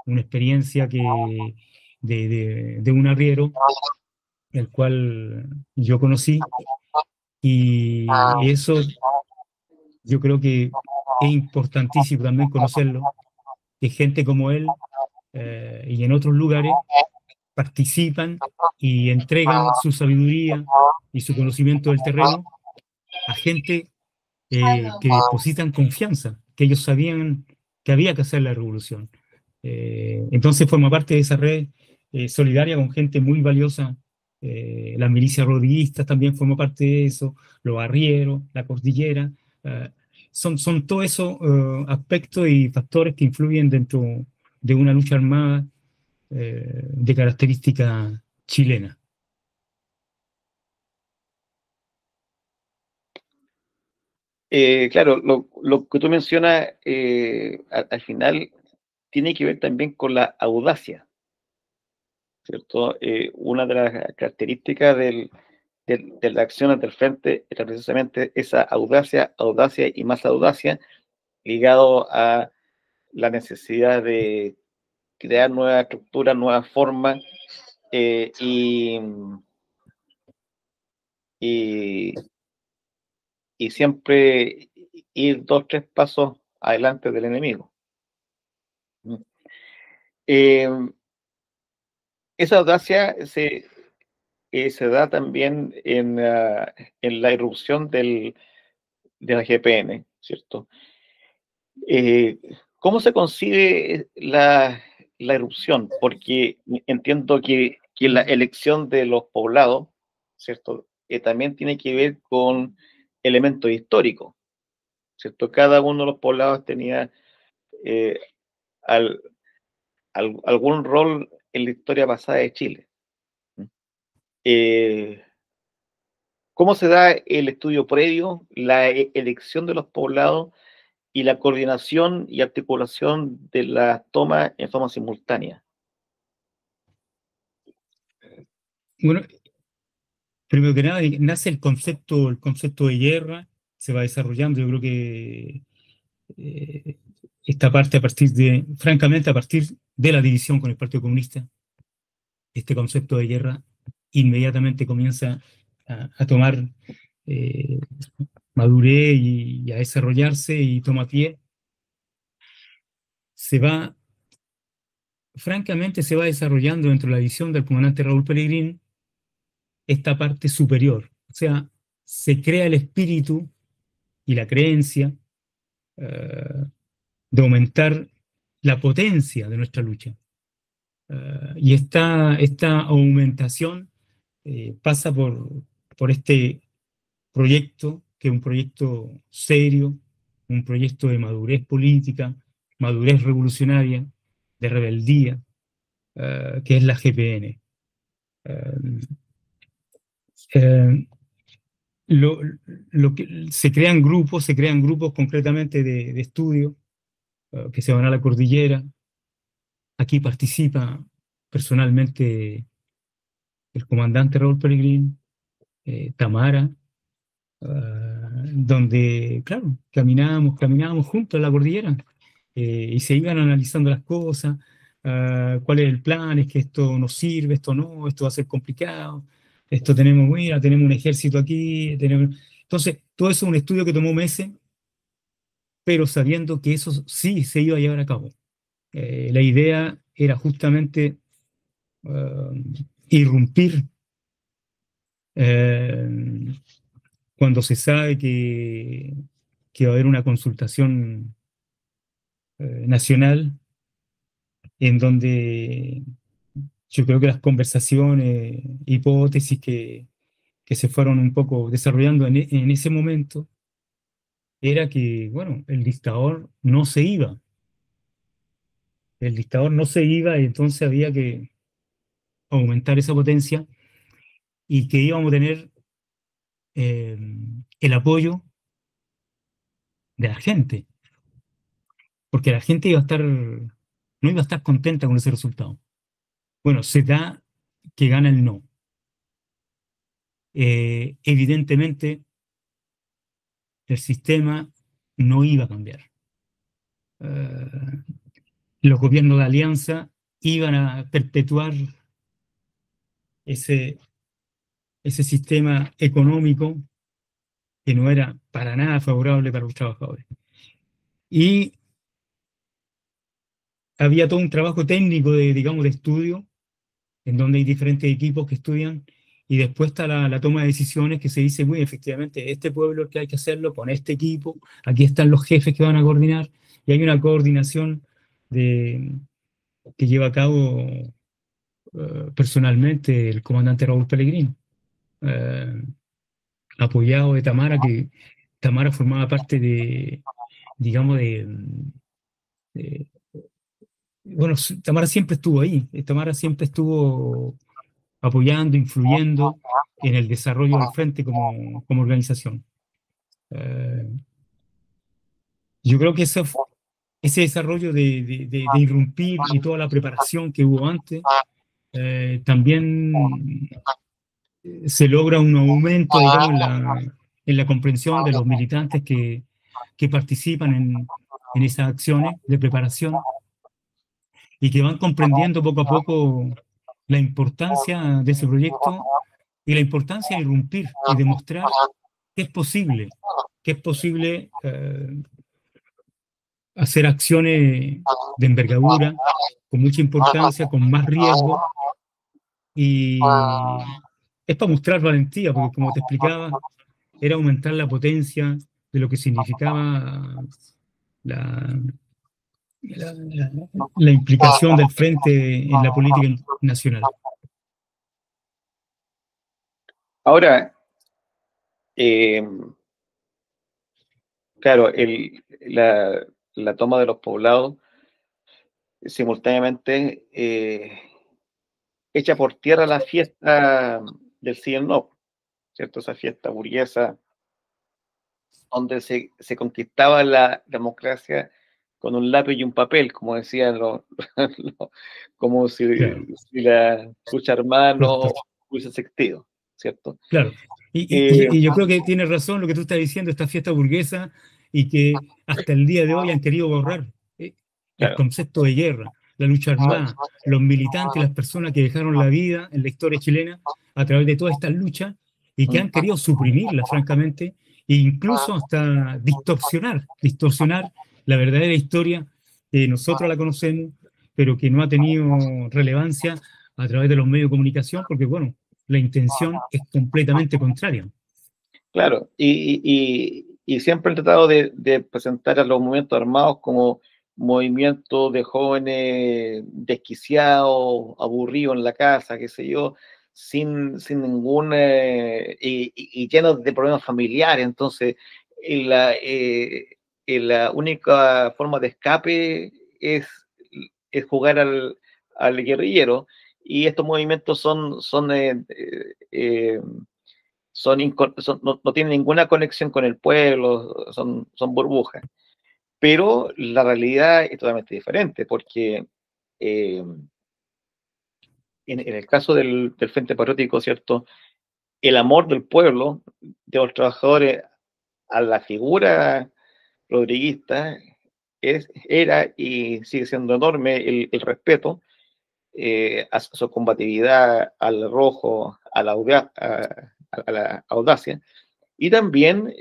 una experiencia de un arriero, el cual yo conocí, y eso yo creo que es importantísimo también conocerlo, que gente como él y en otros lugares participan y entregan su sabiduría y su conocimiento del terreno a gente que depositan confianza, que ellos sabían que había que hacer la revolución. Entonces forma parte de esa red solidaria con gente muy valiosa. Las milicias rodillistas también forman parte de eso, los arrieros, la cordillera. Son todos esos aspectos y factores que influyen dentro de una lucha armada de característica chilena. Claro, lo que tú mencionas al final tiene que ver también con la audacia, ¿cierto? Una de las características de la acción ante el frente era precisamente esa audacia, audacia y más audacia, ligado a la necesidad de crear nuevas estructuras, nuevas formas y, y siempre ir 2, 3 pasos adelante del enemigo. Esa audacia se da también en la irrupción de la GPN, ¿cierto? ¿Cómo se concibe la irrupción? Porque entiendo que la elección de los poblados, ¿cierto? También tiene que ver con elementos históricos, ¿cierto? Cada uno de los poblados tenía eh, al, algún rol en la historia pasada de Chile. ¿Cómo se da el estudio previo, la elección de los poblados y la coordinación y articulación de las tomas en forma simultánea? Bueno, primero que nada, nace el concepto de guerra, se va desarrollando. Yo creo que esta parte francamente, a partir de la división con el Partido Comunista, este concepto de guerra inmediatamente comienza a tomar eh, madurez y a desarrollarse y toma pie. Francamente, se va desarrollando dentro de la visión del comandante Raúl Pelegrín esta parte superior. O sea, se crea el espíritu y la creencia de aumentar la potencia de nuestra lucha. Y esta aumentación pasa por este proyecto, que es un proyecto serio, un proyecto de madurez política, madurez revolucionaria, de rebeldía, que es la GPN. Eh, lo, se crean grupos concretamente de estudio que se van a la cordillera. Aquí participa personalmente el comandante Raúl Peregrín, Tamara, donde, claro, caminábamos juntos en la cordillera y se iban analizando las cosas, cuál es el plan, es que esto nos sirve, esto no, esto va a ser complicado, esto tenemos, mira, tenemos un ejército aquí, entonces, todo eso es un estudio que tomó meses, pero sabiendo que eso sí se iba a llevar a cabo. La idea era justamente irrumpir eh, cuando se sabe que va a haber una consultación nacional en donde yo creo que las conversaciones, hipótesis que se fueron un poco desarrollando en ese momento, era que, bueno, el dictador no se iba. El dictador no se iba y entonces había que aumentar esa potencia y que íbamos a tener eh, el apoyo de la gente, porque la gente iba a estar, no iba a estar contenta con ese resultado. Bueno, se da que gana el no. Evidentemente, el sistema no iba a cambiar. Los gobiernos de alianza iban a perpetuar ese, ese sistema económico que no era para nada favorable para los trabajadores. Y había todo un trabajo técnico de, digamos, de estudio, en donde hay diferentes equipos que estudian, y después está la toma de decisiones que se dice, muy efectivamente, este pueblo es el que hay que hacerlo con este equipo, aquí están los jefes que van a coordinar, y hay una coordinación que lleva a cabo personalmente el comandante Raúl Pellegrini, eh, apoyado de Tamara, que Tamara formaba parte de, digamos, de- bueno, Tamara siempre estuvo ahí, Tamara siempre estuvo apoyando, influyendo en el desarrollo del frente como organización. Eh, yo creo que ese desarrollo de irrumpir y toda la preparación que hubo antes, también se logra un aumento, digamos, en la comprensión de los militantes que participan en esas acciones de preparación y que van comprendiendo poco a poco la importancia de ese proyecto y la importancia de irrumpir y demostrar que es posible hacer acciones de envergadura, con mucha importancia, con más riesgo, y es para mostrar valentía, porque como te explicaba, era aumentar la potencia de lo que significaba la, la implicación del frente en la política nacional. Ahora, eh, claro, la toma de los poblados simultáneamente echa por tierra la fiesta del sí y el no, ¿cierto? Esa fiesta burguesa donde se conquistaba la democracia con un lápiz y un papel, como decían como Claro, si la lucha armada no los, hubiese existido, ¿cierto? claro. Eh, Y yo creo que tienes razón lo que tú estás diciendo, esta fiesta burguesa, y que hasta el día de hoy han querido borrar el claro, concepto de guerra, la lucha armada, los militantes, las personas que dejaron la vida en la historia chilena a través de todas estas luchas y que han querido suprimirla, francamente, e incluso hasta distorsionar la verdadera historia que nosotros la conocemos, pero que no ha tenido relevancia a través de los medios de comunicación, porque, bueno, la intención es completamente contraria. claro, y siempre han tratado de presentar a los movimientos armados como movimientos de jóvenes desquiciados, aburridos en la casa, qué sé yo, sin ningún, y llenos de problemas familiares. Entonces, la, eh, la única forma de escape es jugar al guerrillero, y estos movimientos no tienen ninguna conexión con el pueblo, son burbujas. Pero la realidad es totalmente diferente, porque eh, en el caso del Frente Patriótico, ¿cierto? El amor del pueblo, de los trabajadores a la figura rodriguista, era y sigue siendo enorme el respeto a su combatividad, al rojo, a la audacia, y también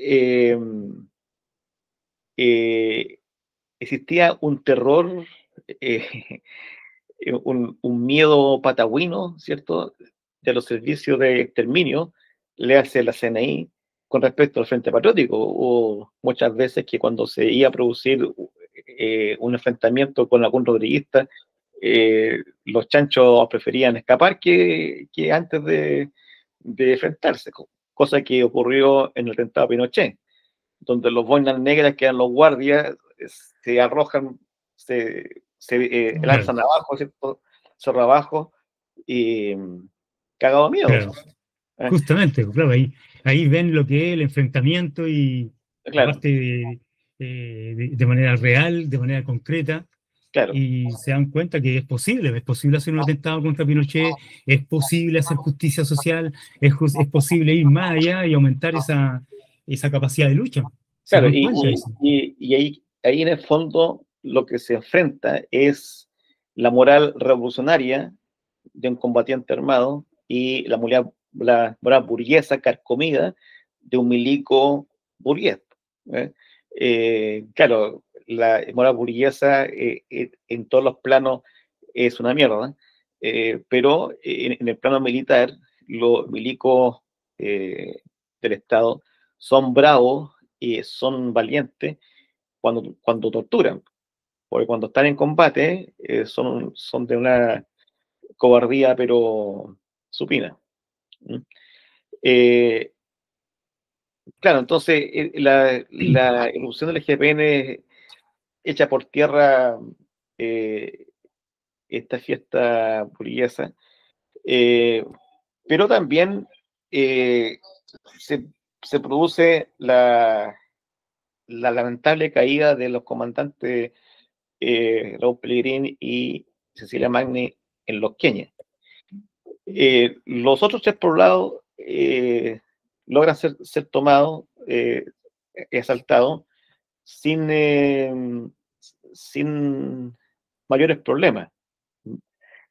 existía un terror, un miedo patagüino, ¿cierto?, de los servicios de exterminio, le hace la CNI, con respecto al Frente Patriótico. Hubo muchas veces que cuando se iba a producir un enfrentamiento con algún rodriguista, los chanchos preferían escapar que antes de enfrentarse, cosa que ocurrió en el atentado a Pinochet, donde los boinas negras, que eran los guardias, se arrojan, se Claro, lanzan abajo, ¿cierto? Cerro abajo, y cagado miedo. claro. ¿Eh? Justamente, pues, claro, ahí ven lo que es el enfrentamiento y Claro, aparte de manera real, de manera concreta, claro, y se dan cuenta que es posible hacer un atentado contra Pinochet, es posible hacer justicia social, es posible ir más allá y aumentar esa capacidad de lucha. Se claro, dan cuenta de eso. y ahí en el fondo lo que se enfrenta es la moral revolucionaria de un combatiente armado y la moral burguesa carcomida de un milico burgués. ¿Eh? Claro, la moral burguesa en todos los planos es una mierda, pero en el plano militar, los milicos del Estado son bravos y son valientes cuando torturan, porque cuando están en combate son de una cobardía, pero supina. ¿Mm? Eh, claro, entonces la erupción del GPN echa por tierra eh, esta fiesta burguesa, eh, pero también eh, se, se produce la lamentable caída de los comandantes Raúl Pellegrini y Cecilia Magni en Los Queñes. Los otros tres poblados logran ser tomados, asaltados, sin mayores problemas.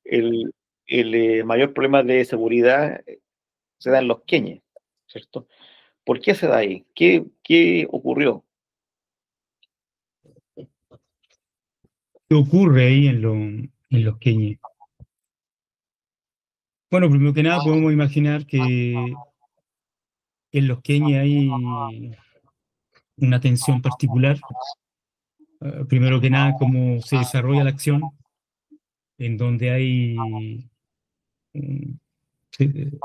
El, el mayor problema de seguridad se da en Los Queñes, ¿cierto? ¿Por qué se da ahí? ¿Qué ocurrió? ¿Qué ocurre ahí en los Queñes? Bueno, primero que nada podemos imaginar que en los Queñes hay una tensión particular. Primero que nada, cómo se desarrolla la acción, en donde hay mm,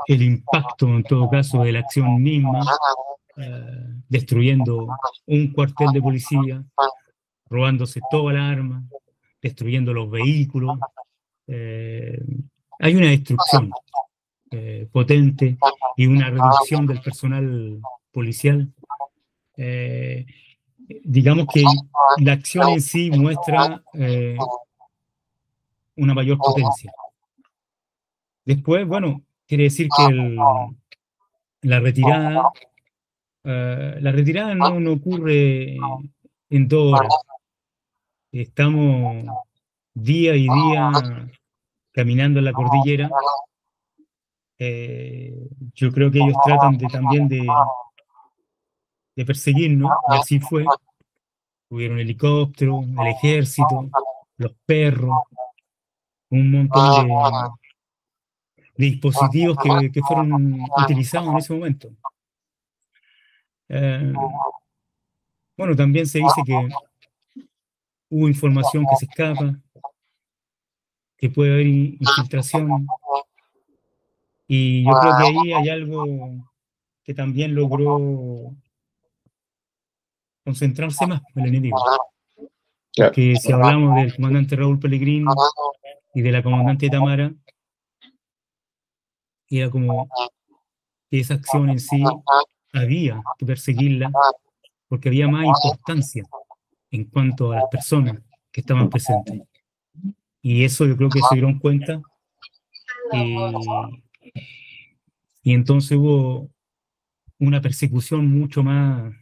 el impacto, en todo caso, de la acción misma, destruyendo un cuartel de policía, robándose toda la arma, destruyendo los vehículos. Eh, Hay una destrucción potente y una reducción del personal policial. Eh, digamos que la acción en sí muestra una mayor potencia. Después, bueno, quiere decir que la retirada, la retirada no ocurre en 2 horas. Estamos día y día caminando en la cordillera. Yo creo que ellos tratan también de perseguirnos, y así fue. Tuvieron helicóptero, el ejército, los perros, un montón de dispositivos que fueron utilizados en ese momento. Eh, bueno, también se dice que hubo información que se escapa, que puede haber infiltración, y yo creo que ahí hay algo que también logró concentrarse más el enemigo. Claro. Porque si hablamos del comandante Raúl Pellegrini y de la comandante Tamara, era como que esa acción en sí había que perseguirla porque había más importancia en cuanto a las personas que estaban presentes. Y eso yo creo que se dieron cuenta y, y entonces hubo una persecución mucho más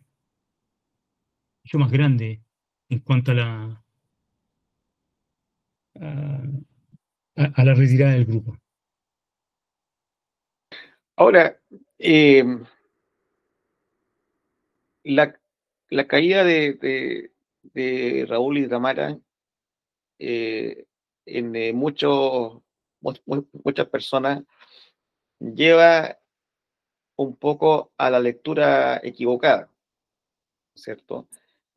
grande en cuanto a, a la retirada del grupo. Ahora, la, la caída de Raúl y Tamara en muchas personas lleva un poco a la lectura equivocada, ¿cierto?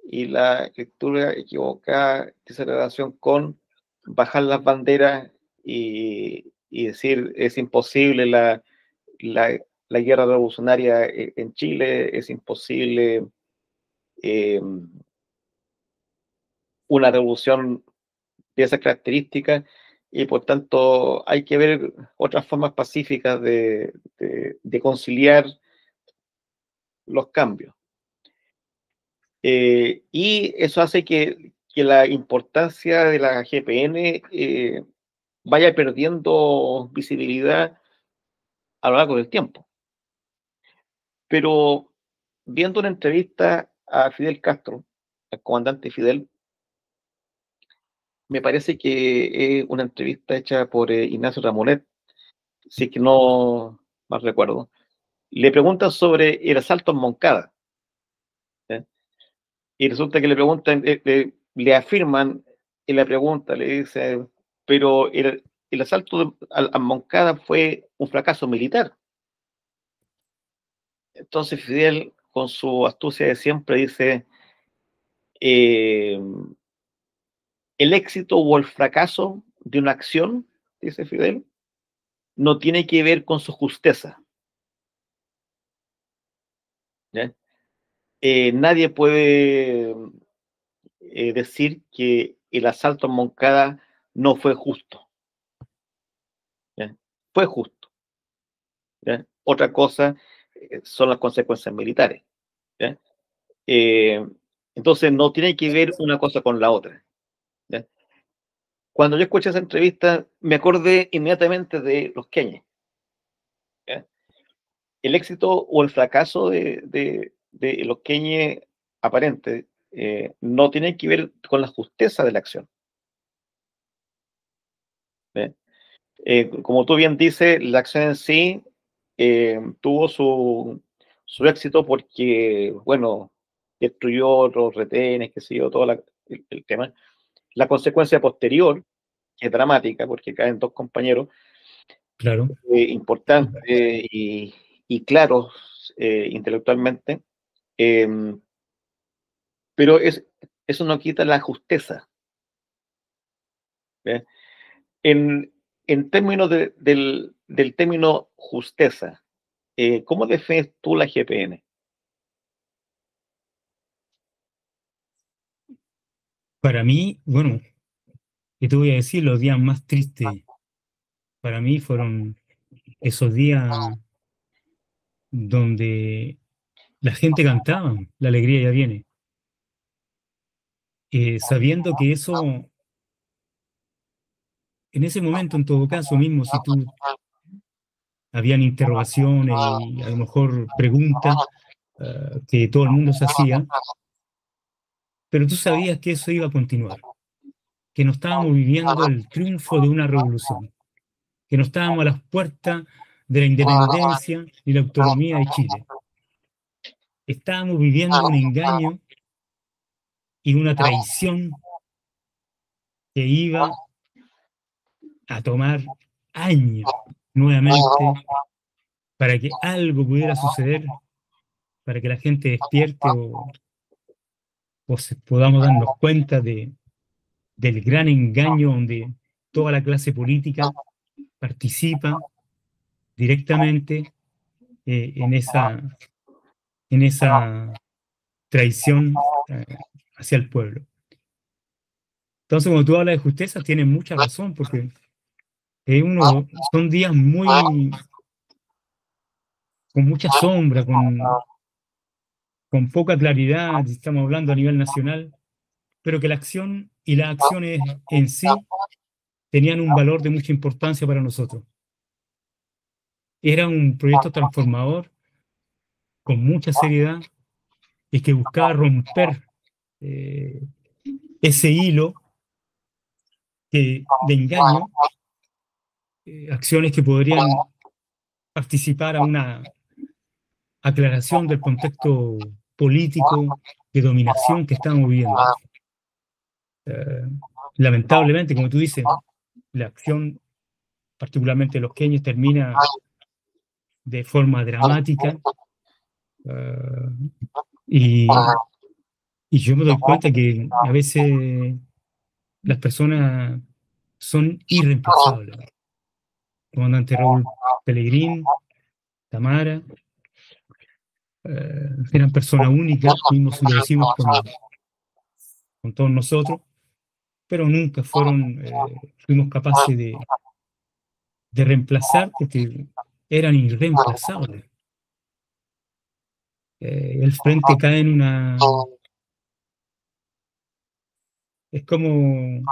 Y la lectura equivocada tiene relación con bajar las banderas y decir es imposible la guerra revolucionaria en Chile, es imposible eh, una revolución de esas características y por tanto hay que ver otras formas pacíficas de conciliar los cambios. Y eso hace que la importancia de la GPN vaya perdiendo visibilidad a lo largo del tiempo. Pero viendo una entrevista a Fidel Castro, al comandante Fidel, me parece que es una entrevista hecha por Ignacio Ramonet, si es que no mal recuerdo. Le preguntan sobre el asalto en Moncada. ¿Eh? Y resulta que le preguntan, le afirman en la pregunta, le dice, pero el asalto a Moncada fue un fracaso militar. Entonces Fidel, con su astucia de siempre, dice, eh, el éxito o el fracaso de una acción, dice Fidel, no tiene que ver con su justeza. ¿Ya? Nadie puede decir que el asalto en Moncada no fue justo. ¿Ya? Fue justo. ¿Ya? Otra cosa son las consecuencias militares. ¿Ya? Entonces no tiene que ver una cosa con la otra. ¿Ya? Cuando yo escuché esa entrevista, me acordé inmediatamente de los Keynes. ¿Ya? El éxito o el fracaso de los Keynes aparente no tiene que ver con la justeza de la acción. ¿Ya? Como tú bien dices, la acción en sí tuvo su éxito porque, bueno, destruyó otros retenes, qué sé yo, todo el tema. La consecuencia posterior, que es dramática, porque caen dos compañeros Claro. importantes y claros intelectualmente, pero eso no quita la justeza. ¿Ve? En términos del término justeza, ¿cómo defines tú la GPN? Para mí, bueno, ¿qué te voy a decir? Los días más tristes para mí fueron esos días donde la gente cantaba, la alegría ya viene, sabiendo que eso, en ese momento, en todo caso, mismo si tú habían interrogaciones y a lo mejor preguntas que todo el mundo se hacía, pero tú sabías que eso iba a continuar, que no estábamos viviendo el triunfo de una revolución, que no estábamos a las puertas de la independencia y la autonomía de Chile. Estábamos viviendo un engaño y una traición que iba a tomar años nuevamente para que algo pudiera suceder, para que la gente despierte o podamos darnos cuenta del gran engaño donde toda la clase política participa directamente en esa traición hacia el pueblo. Entonces, cuando tú hablas de justicia, tienes mucha razón, porque son días con mucha sombra, con poca claridad, estamos hablando a nivel nacional, pero que la acción y las acciones en sí tenían un valor de mucha importancia para nosotros. Era un proyecto transformador, con mucha seriedad, y que buscaba romper eh, ese hilo de engaño, acciones que podrían participar a una aclaración del contexto político de dominación que estamos viviendo. Eh, Lamentablemente, como tú dices, la acción, particularmente de los queños, termina de forma dramática. eh, y, y yo me doy cuenta que a veces las personas son irreemplazables. Comandante Raúl Pellegrín, Tamara, eran personas únicas, mismo si lo decimos con todos nosotros, pero nunca fuimos capaces de reemplazar porque eran irreemplazables. El frente cae en una... Es como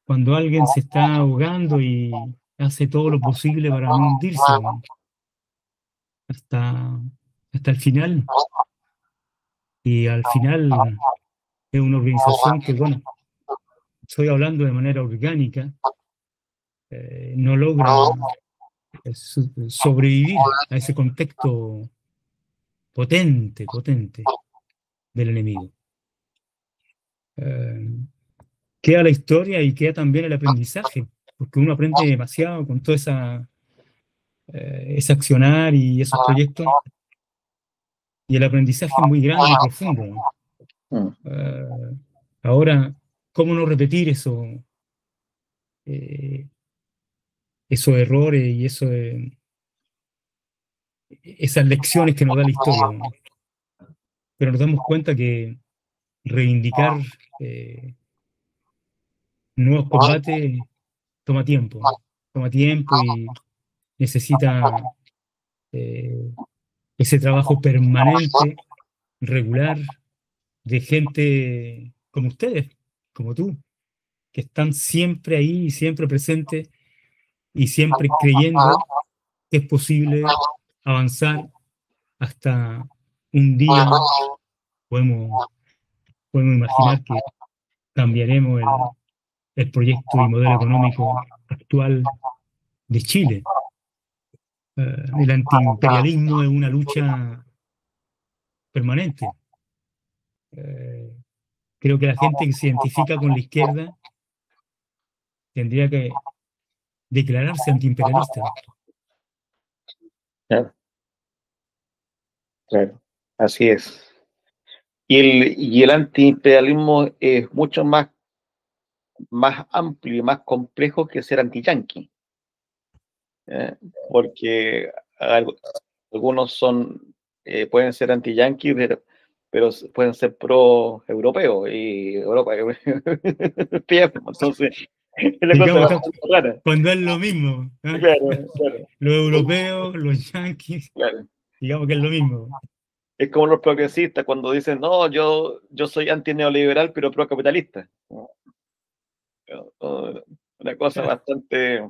cuando alguien se está ahogando y hace todo lo posible para no hundirse hasta, hasta el final. Y al final es una organización que, bueno, estoy hablando de manera orgánica, no logra sobrevivir a ese contexto potente del enemigo. Eh, Queda la historia y queda también el aprendizaje, porque uno aprende demasiado con todo ese accionar y esos proyectos, y el aprendizaje es muy grande y profundo, ¿no? Mm. Ahora, ¿cómo no repetir eh, esos errores y esas lecciones que nos da la historia, ¿no? Pero nos damos cuenta que reivindicar eh, nuevos combates toma tiempo y necesita eh, ese trabajo permanente, regular, de gente como ustedes, como tú, que están siempre ahí, siempre presentes y siempre creyendo que es posible avanzar hasta un día, podemos, podemos imaginar que cambiaremos el proyecto y modelo económico actual de Chile. El antiimperialismo es una lucha permanente. Eh, Creo que la gente que se identifica con la izquierda tendría que declararse antiimperialista. Claro, claro, así es. Y el antiimperialismo es mucho más amplio y más complejo que ser anti-yanqui, ¿eh? Porque al- algunos pueden ser anti-yanqui, pero pueden ser pro-europeos y Europa es entonces es la cosa Digamos, bastante rara. cuando es lo mismo, ¿eh? Claro, claro, Los europeos, los yanquis, claro. digamos que es lo mismo. Es como los progresistas cuando dicen, no, yo soy antineoliberal, pero procapitalista. Una cosa bastante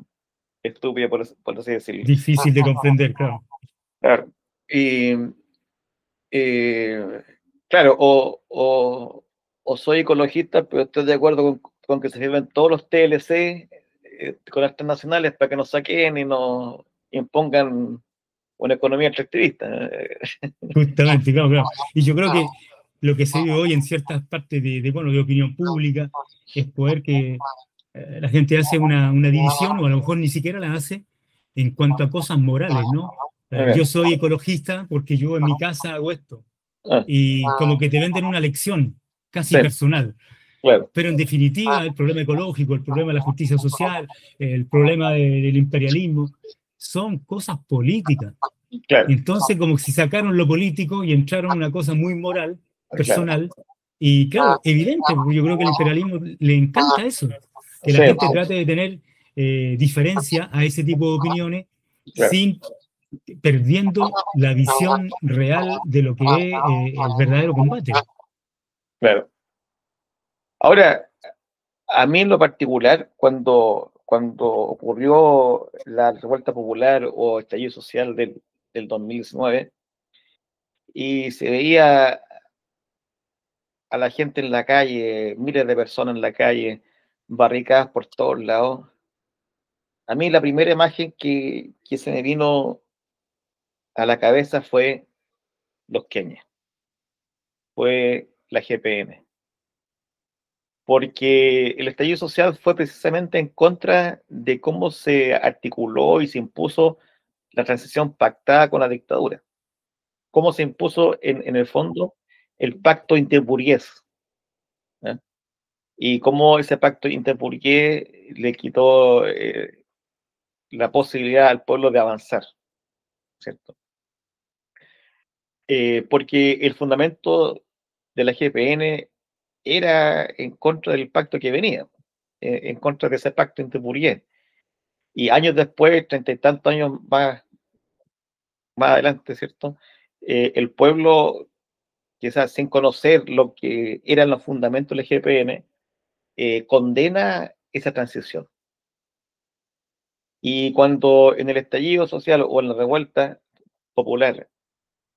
estúpida, por así decirlo. Difícil de comprender, claro. Claro. Y, eh, claro, o soy ecologista, pero estoy de acuerdo con que se sirven todos los TLC con las transnacionales para que nos saquen y nos impongan una economía extractivista. Justamente, claro, claro. Y yo creo que lo que se vive hoy en ciertas partes bueno, de opinión pública es poder que la gente hace una división, o a lo mejor ni siquiera la hace, en cuanto a cosas morales, ¿no? Yo Ok. soy ecologista porque yo en mi casa hago esto. Ah, Y como que te venden una lección casi sí, personal. claro, Pero en definitiva, el problema ecológico, el problema de la justicia social, el problema del imperialismo, son cosas políticas. Y claro, entonces como si sacaron lo político y entraron en una cosa muy moral, claro. personal, y claro, evidente, porque yo creo que el imperialismo le encanta eso, que la Sí, gente trate de tener diferencia a ese tipo de opiniones claro, sin perdiendo la visión real de lo que es el verdadero combate. claro. Ahora, a mí en lo particular, cuando ocurrió la revuelta popular o estallido social del 2019 y se veía a la gente en la calle, miles de personas en la calle, barricadas por todos lados, a mí la primera imagen que se me vino a la cabeza fue los queñes, fue la GPM. porque el estallido social fue precisamente en contra de cómo se articuló y se impuso la transición pactada con la dictadura. Cómo se impuso en el fondo el pacto interburgués, ¿eh? Y cómo ese pacto interburgués le quitó la posibilidad al pueblo de avanzar, ¿cierto? Porque el fundamento de la GPN era en contra del pacto que venía, en contra de ese pacto interburgués. Y años después, 30 y tantos años más adelante, ¿cierto? El pueblo, quizás sin conocer lo que eran los fundamentos del GPN, condena esa transición. Y cuando en el estallido social o en la revuelta popular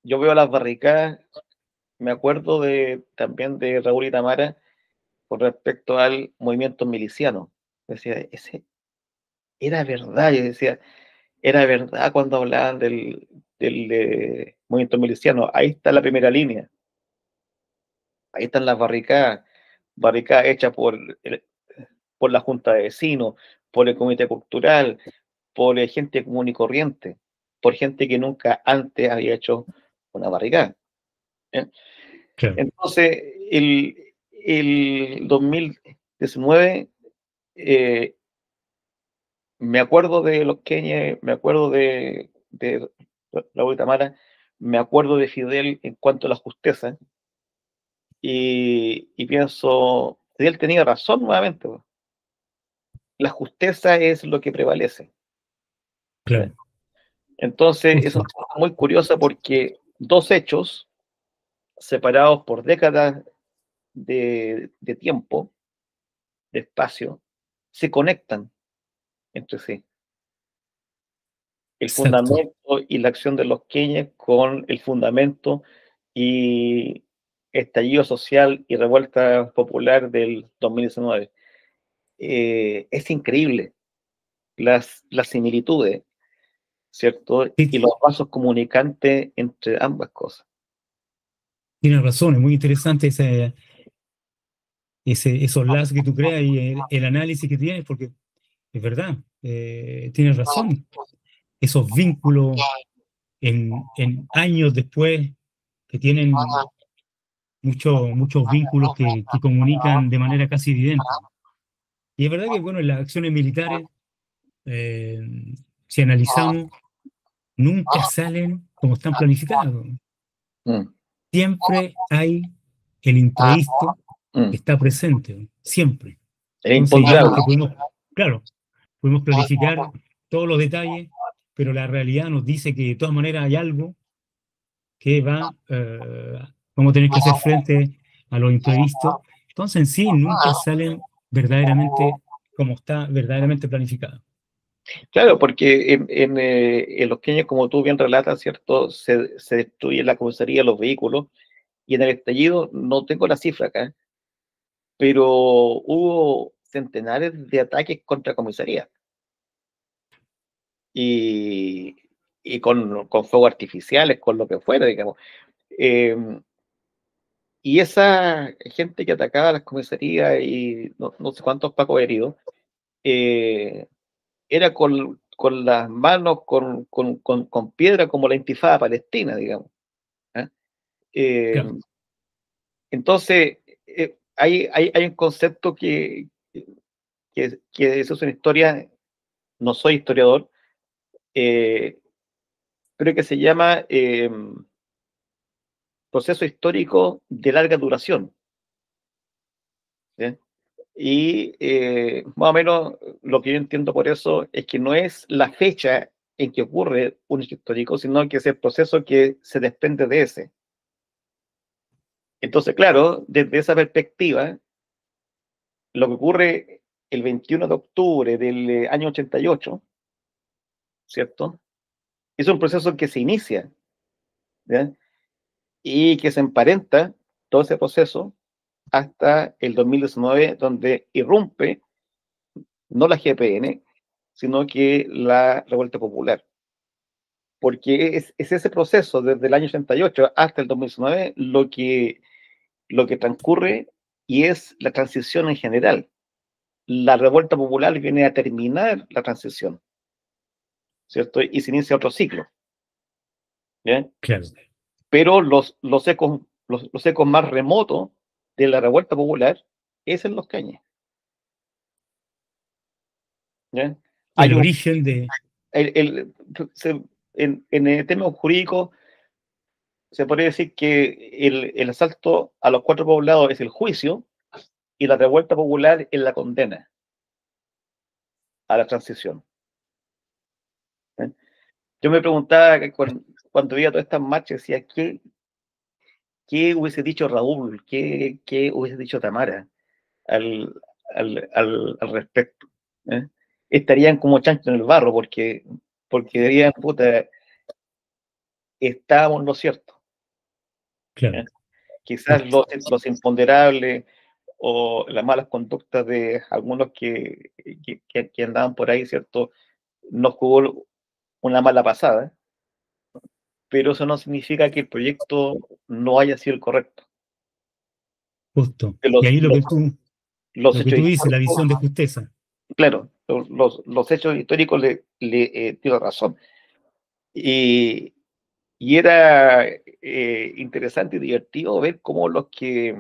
yo veo las barricadas, me acuerdo también de Raúl y Tamara con respecto al movimiento miliciano. Decía, ese era verdad, yo decía, era verdad cuando hablaban del movimiento miliciano. Ahí está la primera línea, ahí están las barricadas, barricadas hechas por la Junta de Vecinos, por el Comité Cultural, por gente común y corriente, por gente que nunca antes había hecho una barricada. ¿Eh? Claro. Entonces, el 2019, me acuerdo de los Keynes, me acuerdo de Raúl Tamara, me acuerdo de Fidel en cuanto a la justeza, y pienso, Fidel tenía razón nuevamente, pues. La justeza es lo que prevalece. ¿Sí? Claro, Entonces, es una justo. cosa muy curiosa porque dos hechos separados por décadas de tiempo, de espacio, se conectan entre sí. El Exacto. fundamento y la acción de los Keynes con el fundamento y estallido social y revuelta popular del 2019. Es increíble las similitudes, ¿cierto? Y Sí, los vasos comunicantes entre ambas cosas. tienes razón, es muy interesante esos lazos que tú creas y el análisis que tienes, porque es verdad, tienes razón. Esos vínculos en años después que tienen muchos vínculos que comunican de manera casi evidente. Y es verdad que, bueno, en las acciones militares, eh, si analizamos, nunca salen como están planificados. Mm, Siempre hay el imprevisto que mm. está presente, siempre. Es Entonces, digamos imponderable. que podemos, claro, podemos planificar todos los detalles, pero la realidad nos dice que de todas maneras hay algo que vamos a tener que hacer frente a los imprevistos. Entonces, en sí, nunca salen verdaderamente como está verdaderamente planificado. Claro, porque en los Keynes, como tú bien relatas, ¿cierto? Se destruye la comisaría, los vehículos, y en el estallido, no tengo la cifra acá, pero hubo centenares de ataques contra comisarías y, y con fuegos artificiales, con lo que fuera, digamos. Eh, y esa gente que atacaba las comisarías y no sé cuántos pacos heridos, eh, era con las manos con piedra como la intifada palestina, digamos. ¿Eh? Eh, Claro, entonces, hay un concepto que eso es una historia, no soy historiador, eh, pero que se llama proceso histórico de larga duración. ¿Sí? Y más o menos lo que yo entiendo por eso es que no es la fecha en que ocurre un hecho histórico, sino que es el proceso que se desprende de ese. Entonces, claro, desde esa perspectiva, lo que ocurre el 21 de octubre del año 88, ¿cierto? Es un proceso que se inicia, ¿ya? Y que se emparenta todo ese proceso hasta el 2019, donde irrumpe no la GPN, sino que la revuelta popular. Porque es ese proceso desde el año 88 hasta el 2019 lo que transcurre y es la transición en general. La revuelta popular viene a terminar la transición, ¿cierto? Y se inicia otro ciclo, ¿ya? Claro. Pero los ecos más remotos de la revuelta popular es en Los Cañes, ¿ya? El Hay un, origen de... el, el, en el tema jurídico se podría decir que el asalto a los 4 poblados es el juicio y la revuelta popular es la condena a la transición, ¿eh? Yo me preguntaba que cuando veía todas estas marchas, decía, ¿qué hubiese dicho Raúl? ¿Qué hubiese dicho Tamara al, al respecto? ¿Eh? Estarían como chanchos en el barro porque dirían, puta, estábamos en lo cierto, Claro, ¿eh? Quizás justo, los imponderables o las malas conductas de algunos que andaban por ahí, ¿cierto? Nos jugó una mala pasada, pero eso no significa que el proyecto no haya sido el correcto. justo. Que Y ahí los lo que hechos tú dices, la históricos, visión de justeza. claro, los hechos históricos le tienen razón. Y, y era interesante y divertido ver cómo los que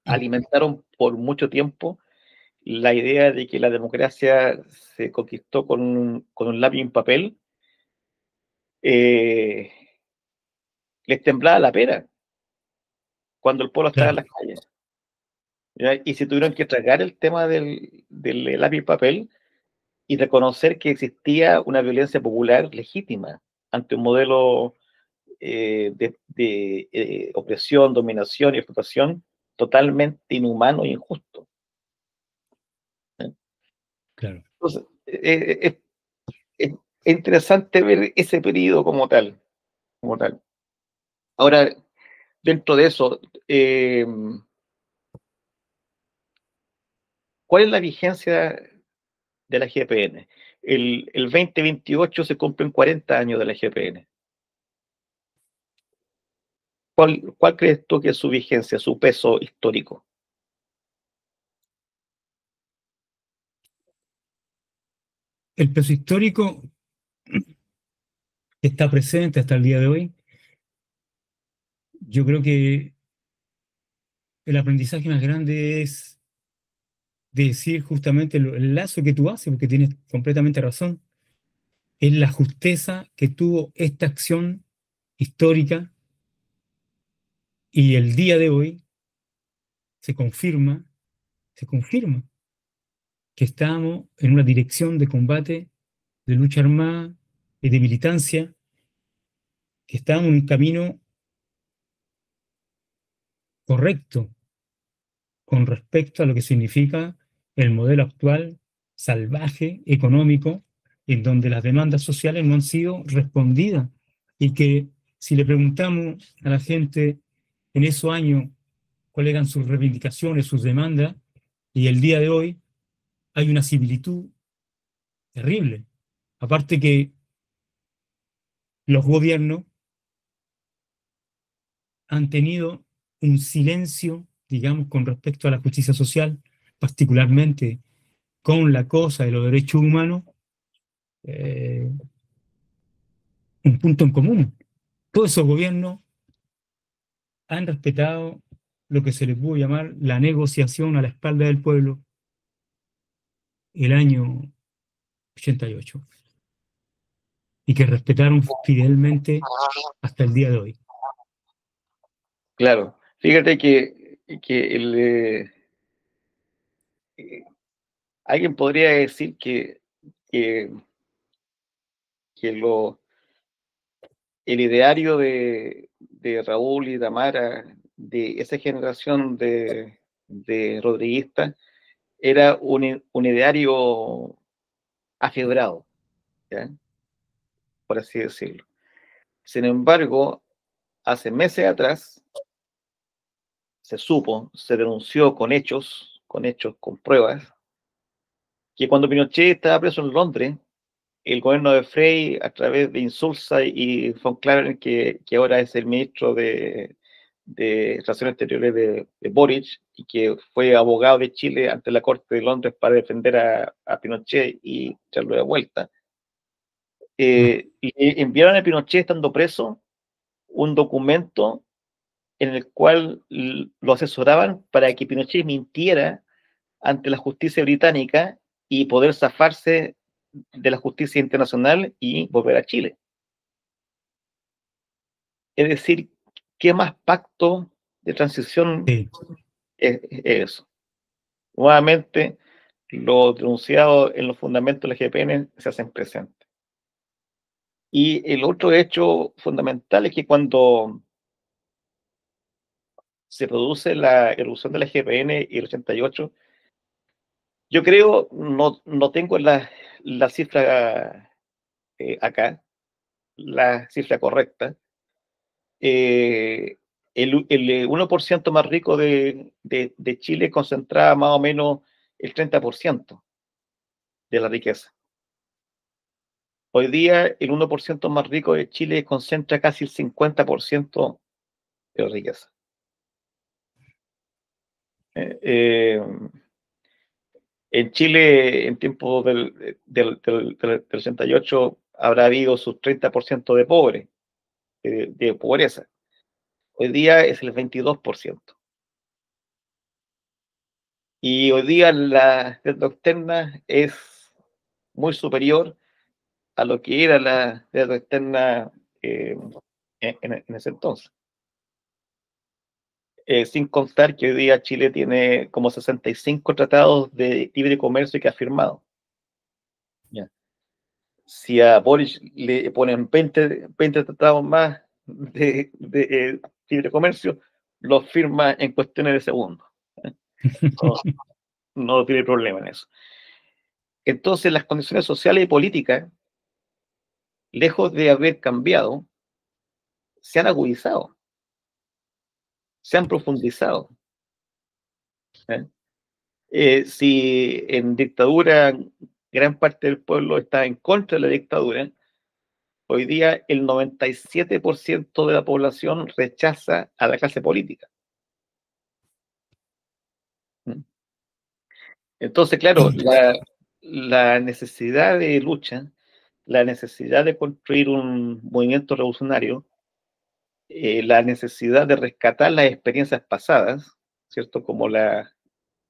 alimentaron por mucho tiempo la idea de que la democracia se conquistó con un lápiz y un papel, eh, les temblaba la pera cuando el pueblo estaba en Claro, las calles, ¿ya? Y se tuvieron que tragar el tema del lápiz y papel y reconocer que existía una violencia popular legítima ante un modelo de opresión, dominación y explotación totalmente inhumano e injusto, ¿eh? claro. Entonces, es interesante ver ese periodo como tal, como tal. Ahora, dentro de eso, ¿cuál es la vigencia de la GPN? El 2028 se cumplen 40 años de la GPN. ¿Cuál crees tú que es su vigencia, su peso histórico? El peso histórico que está presente hasta el día de hoy, yo creo que el aprendizaje más grande es decir justamente el lazo que tú haces, porque tienes completamente razón, es la justeza que tuvo esta acción histórica y el día de hoy se confirma, se confirma que estamos en una dirección de combate, de lucha armada y de militancia, que estamos en un camino correcto con respecto a lo que significa el modelo actual salvaje, económico, en donde las demandas sociales no han sido respondidas y que si le preguntamos a la gente en esos años cuáles eran sus reivindicaciones, sus demandas, y el día de hoy hay una similitud terrible. Aparte que los gobiernos han tenido un silencio, digamos, con respecto a la justicia social, particularmente con la cosa de los derechos humanos, eh, un punto en común. Todos esos gobiernos han respetado lo que se le pudo llamar la negociación a la espalda del pueblo el año 88 y que respetaron fidelmente hasta el día de hoy. Claro, fíjate que alguien podría decir que, que el ideario de Raúl y Tamara, de esa generación de rodriguistas, era un ideario afebrado, ¿ya? Por así decirlo. Sin embargo, hace meses atrás se supo, se denunció con hechos, con pruebas, que cuando Pinochet estaba preso en Londres, el gobierno de Frey, a través de Insulza y von Claver, que ahora es el ministro de Relaciones Exteriores de Boric, y que fue abogado de Chile ante la Corte de Londres para defender a Pinochet y echarlo de vuelta. Le enviaron a Pinochet, estando preso, un documento en el cual lo asesoraban para que Pinochet mintiera ante la justicia británica y poder zafarse de la justicia internacional y volver a Chile. Es decir, ¿qué más pacto de transición Sí. es eso? Nuevamente, lo denunciado en los fundamentos de la GPN se hacen presentes. Y el otro hecho fundamental es que cuando se produce la erupción de la GPN y el 88, yo creo, no tengo la cifra acá, la cifra correcta, el 1% más rico de Chile concentraba más o menos el 30% de la riqueza. Hoy día el 1% más rico de Chile concentra casi el 50% de la riqueza. En Chile, en tiempos del 88, habrá habido sus 30% de pobres, de pobreza. Hoy día es el 22%. Y hoy día la deuda externa es muy superior a lo que era la deuda externa en ese entonces. Sin contar que hoy día Chile tiene como 65 tratados de libre comercio que ha firmado. ¿Ya? Si a Boris le ponen 20 tratados más de libre comercio, los firma en cuestiones de segundos. No, no tiene problema en eso. Entonces, las condiciones sociales y políticas, lejos de haber cambiado, se han agudizado, se han profundizado. Si en dictadura gran parte del pueblo está en contra de la dictadura, hoy día el 97% de la población rechaza a la clase política. Entonces, claro, la necesidad de lucha, la necesidad de construir un movimiento revolucionario, la necesidad de rescatar las experiencias pasadas, ¿cierto? Como la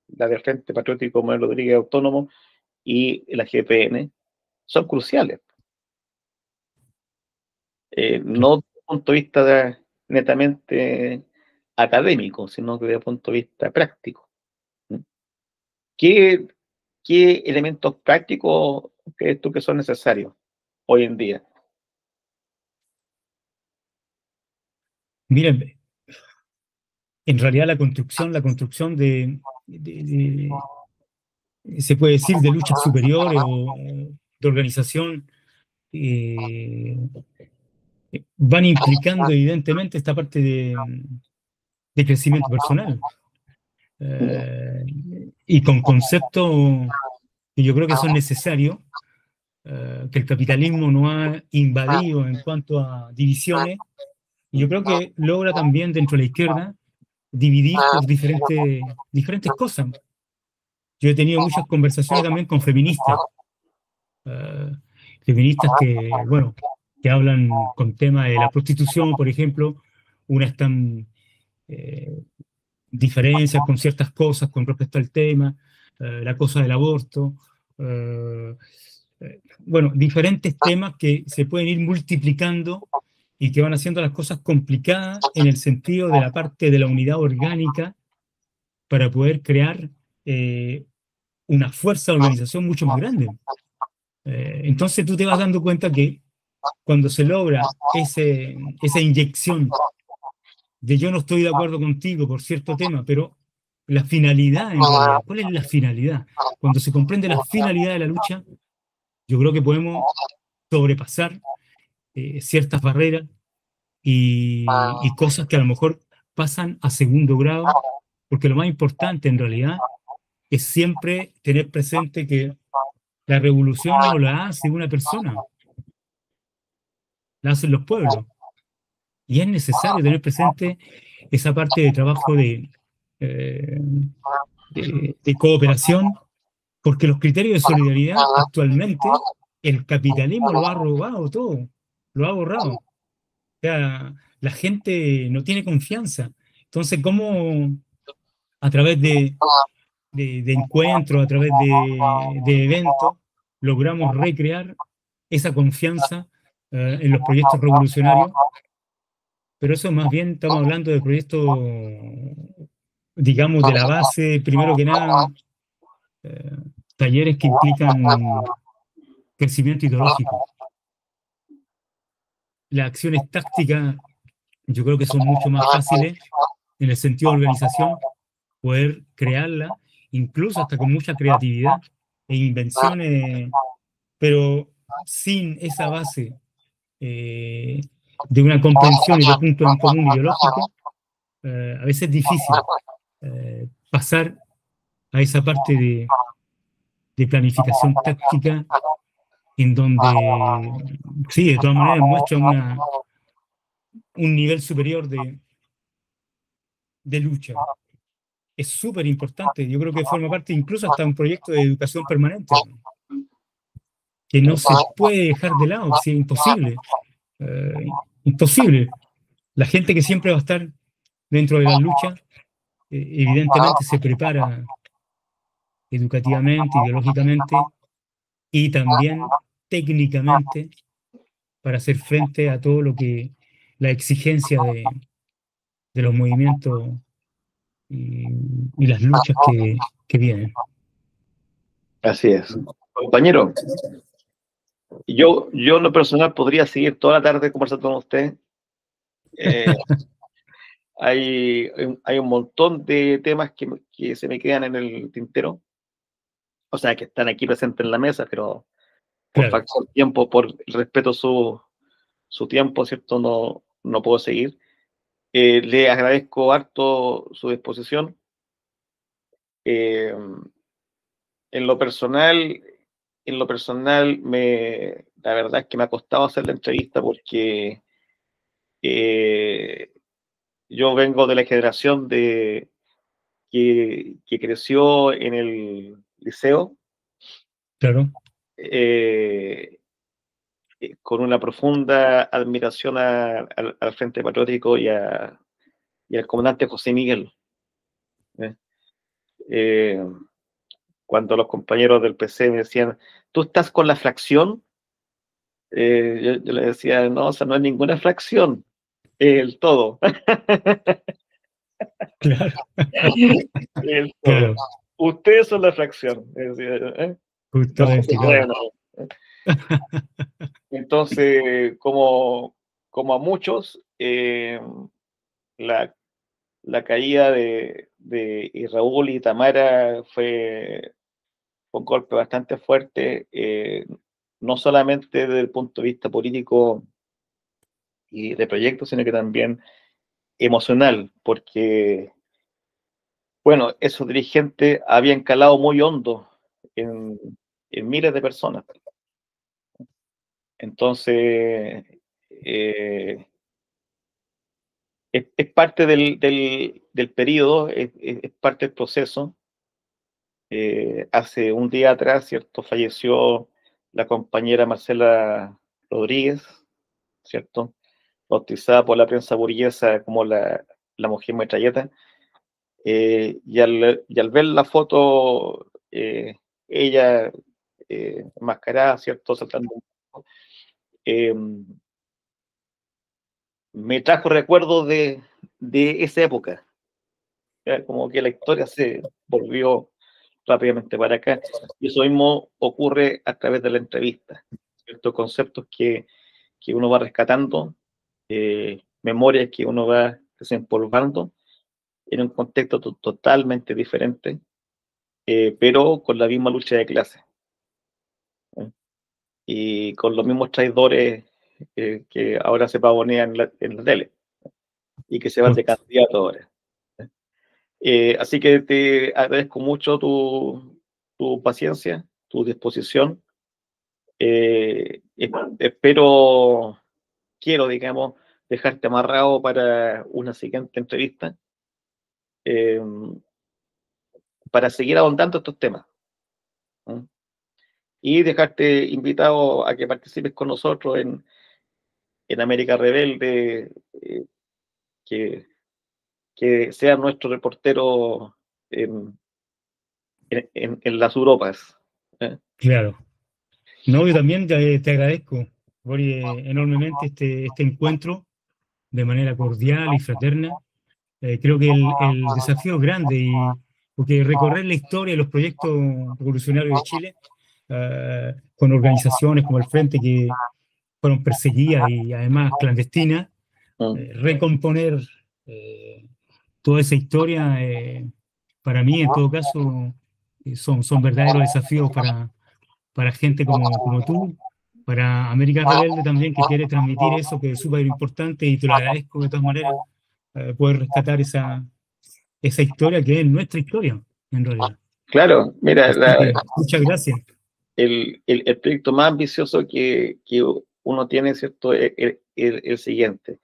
del Frente Patriótico Manuel Rodríguez Autónomo y la GPN, son cruciales. No desde el punto de vista netamente académico, sino que desde el punto de vista práctico. ¿Qué elementos prácticos crees tú que son necesarios hoy en día? Mira, en realidad la construcción se puede decir, de luchas superiores o de organización, van implicando evidentemente esta parte de crecimiento personal. Y con conceptos que yo creo que son necesarios, que el capitalismo no ha invadido en cuanto a divisiones, y yo creo que logra también dentro de la izquierda dividir por diferentes cosas. Yo he tenido muchas conversaciones también con feministas, eh, feministas que, bueno, que hablan con temas de la prostitución, por ejemplo. Unas están diferencias con ciertas cosas con respecto al tema, la cosa del aborto, bueno, diferentes temas que se pueden ir multiplicando y que van haciendo las cosas complicadas en el sentido de la parte de la unidad orgánica para poder crear una fuerza de organización mucho más grande. Entonces tú te vas dando cuenta que cuando se logra esa inyección de yo no estoy de acuerdo contigo por cierto tema, pero la finalidad en realidad, ¿cuál es la finalidad? Cuando se comprende la finalidad de la lucha, yo creo que podemos sobrepasar ciertas barreras y cosas que a lo mejor pasan a segundo grado, porque lo más importante en realidad es siempre tener presente que la revolución no la hace una persona, la hacen los pueblos. Y es necesario tener presente esa parte de trabajo de cooperación, porque los criterios de solidaridad actualmente, el capitalismo lo ha robado todo, lo ha borrado. O sea, la gente no tiene confianza. Entonces, ¿cómo a través de encuentros, a través de eventos, logramos recrear esa confianza en los proyectos revolucionarios? Pero eso más bien estamos hablando de proyectos, digamos, de la base, primero que nada, eh, talleres que implican crecimiento ideológico. Las acciones tácticas, yo creo que son mucho más fáciles en el sentido de organización, poder crearla, incluso hasta con mucha creatividad e invenciones, pero sin esa base eh, de una comprensión y de puntos en común ideológico, a veces es difícil pasar a esa parte de planificación táctica en donde, sí, de todas maneras muestra un nivel superior de lucha. Es súper importante, yo creo que forma parte incluso hasta un proyecto de educación permanente, que no se puede dejar de lado, sí, imposible, imposible. La gente que siempre va a estar dentro de la lucha, evidentemente se prepara educativamente, ideológicamente y también técnicamente para hacer frente a todo lo que la exigencia de los movimientos y, y las luchas que vienen. Así es. Compañero, yo en lo personal podría seguir toda la tarde conversando con usted. Eh, hay un montón de temas que se me quedan en el tintero, o sea, que están aquí presentes en la mesa, pero por Claro, factor tiempo, por respeto su tiempo, ¿cierto? No puedo seguir. Le agradezco harto su disposición. Eh, en lo personal, la verdad es que me ha costado hacer la entrevista porque eh, yo vengo de la generación que creció en el liceo, claro, eh, con una profunda admiración al Frente Patriótico y al comandante José Miguel. ¿Eh? Eh, Cuando los compañeros del PC me decían, ¿tú estás con la fracción? Yo le decía, no, o sea, no es ninguna fracción, es el todo. claro, El todo. claro, Ustedes son la fracción. Decía yo, ¿eh? justamente, Nosotros claro. bueno. Entonces, como a muchos, la, la caída de Raúl y Tamara fue un golpe bastante fuerte, no solamente desde el punto de vista político y de proyectos, sino que también emocional, porque, bueno, esos dirigentes habían calado muy hondo en, en miles de personas. Entonces, es parte del periodo, es parte del proceso. Hace un día atrás, ¿cierto? Falleció la compañera Marcela Rodríguez, ¿cierto? Bautizada por la prensa burguesa como la mujer metralleta. Y al ver la foto, ella enmascarada, ¿cierto? Saltando un poco, eh, me trajo recuerdos de esa época. ¿Ya? Como que la historia se volvió rápidamente para acá. Y eso mismo ocurre a través de la entrevista. Ciertos conceptos que uno va rescatando, memorias que uno va desempolvando en un contexto totalmente diferente, pero con la misma lucha de clase, ¿eh? Y con los mismos traidores que ahora se pavonean en la tele y que se van de Justo. candidato ahora. Así que te agradezco mucho tu paciencia, tu disposición. Espero, quiero, digamos, dejarte amarrado para una siguiente entrevista, eh, para seguir ahondando estos temas, ¿no? Y dejarte invitado a que participes con nosotros en América Rebelde, que, que sea nuestro reportero en, en las Europas, ¿eh? Claro. No, yo también te agradezco, Boris, enormemente este encuentro de manera cordial y fraterna. Creo que el desafío es grande porque recorrer la historia y los proyectos revolucionarios de Chile con organizaciones como el Frente que fueron perseguidas y además clandestinas, Mm. recomponer eh, toda esa historia, para mí en todo caso, son verdaderos desafíos para gente como tú, para América Rebelde también, que quiere transmitir eso, que es súper importante y te lo agradezco de todas maneras, poder rescatar esa historia que es nuestra historia, en realidad. Claro, mira, Así que muchas gracias. el proyecto más ambicioso que uno tiene, ¿cierto? El siguiente.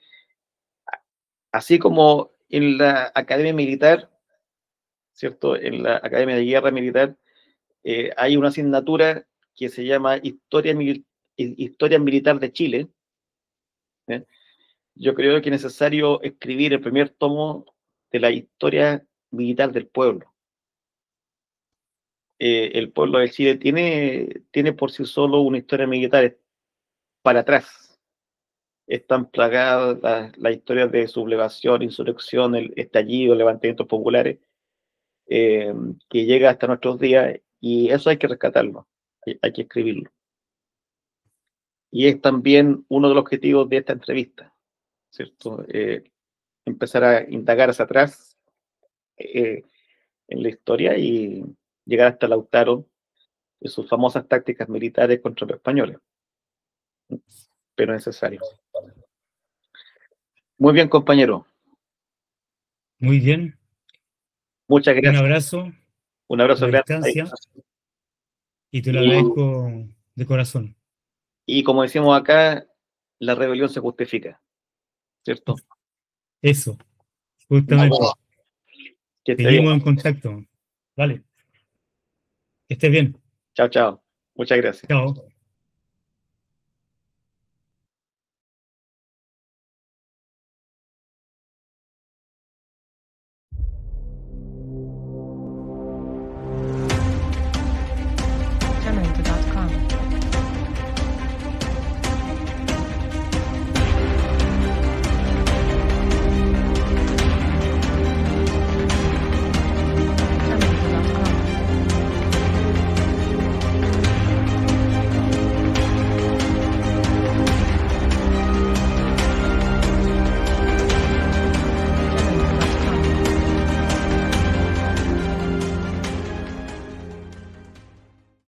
Así como en la Academia Militar, ¿cierto? En la Academia de Guerra Militar, hay una asignatura que se llama Historia Militar de Chile, ¿eh? Yo creo que es necesario escribir el primer tomo de la historia militar del pueblo. El pueblo de Chile tiene por sí solo una historia militar para atrás. Están plagadas las historias de sublevación, insurrección, el estallido, levantamientos populares, eh, que llega hasta nuestros días, y eso hay que rescatarlo, hay que escribirlo. Y es también uno de los objetivos de esta entrevista, ¿cierto? Empezar a indagar hacia atrás, eh, en la historia, y llegar hasta Lautaro y sus famosas tácticas militares contra los españoles, pero necesario. Muy bien, compañero. Muy bien. Muchas Un gracias. abrazo Un a abrazo la grande. distancia y te lo Y, agradezco de corazón. y como decimos acá, la rebelión se justifica, ¿cierto? Eso, Nos vemos. justamente. Que esté bien. Seguimos en contacto. Vale, que estés bien. Chao, chao. Muchas gracias. Chao.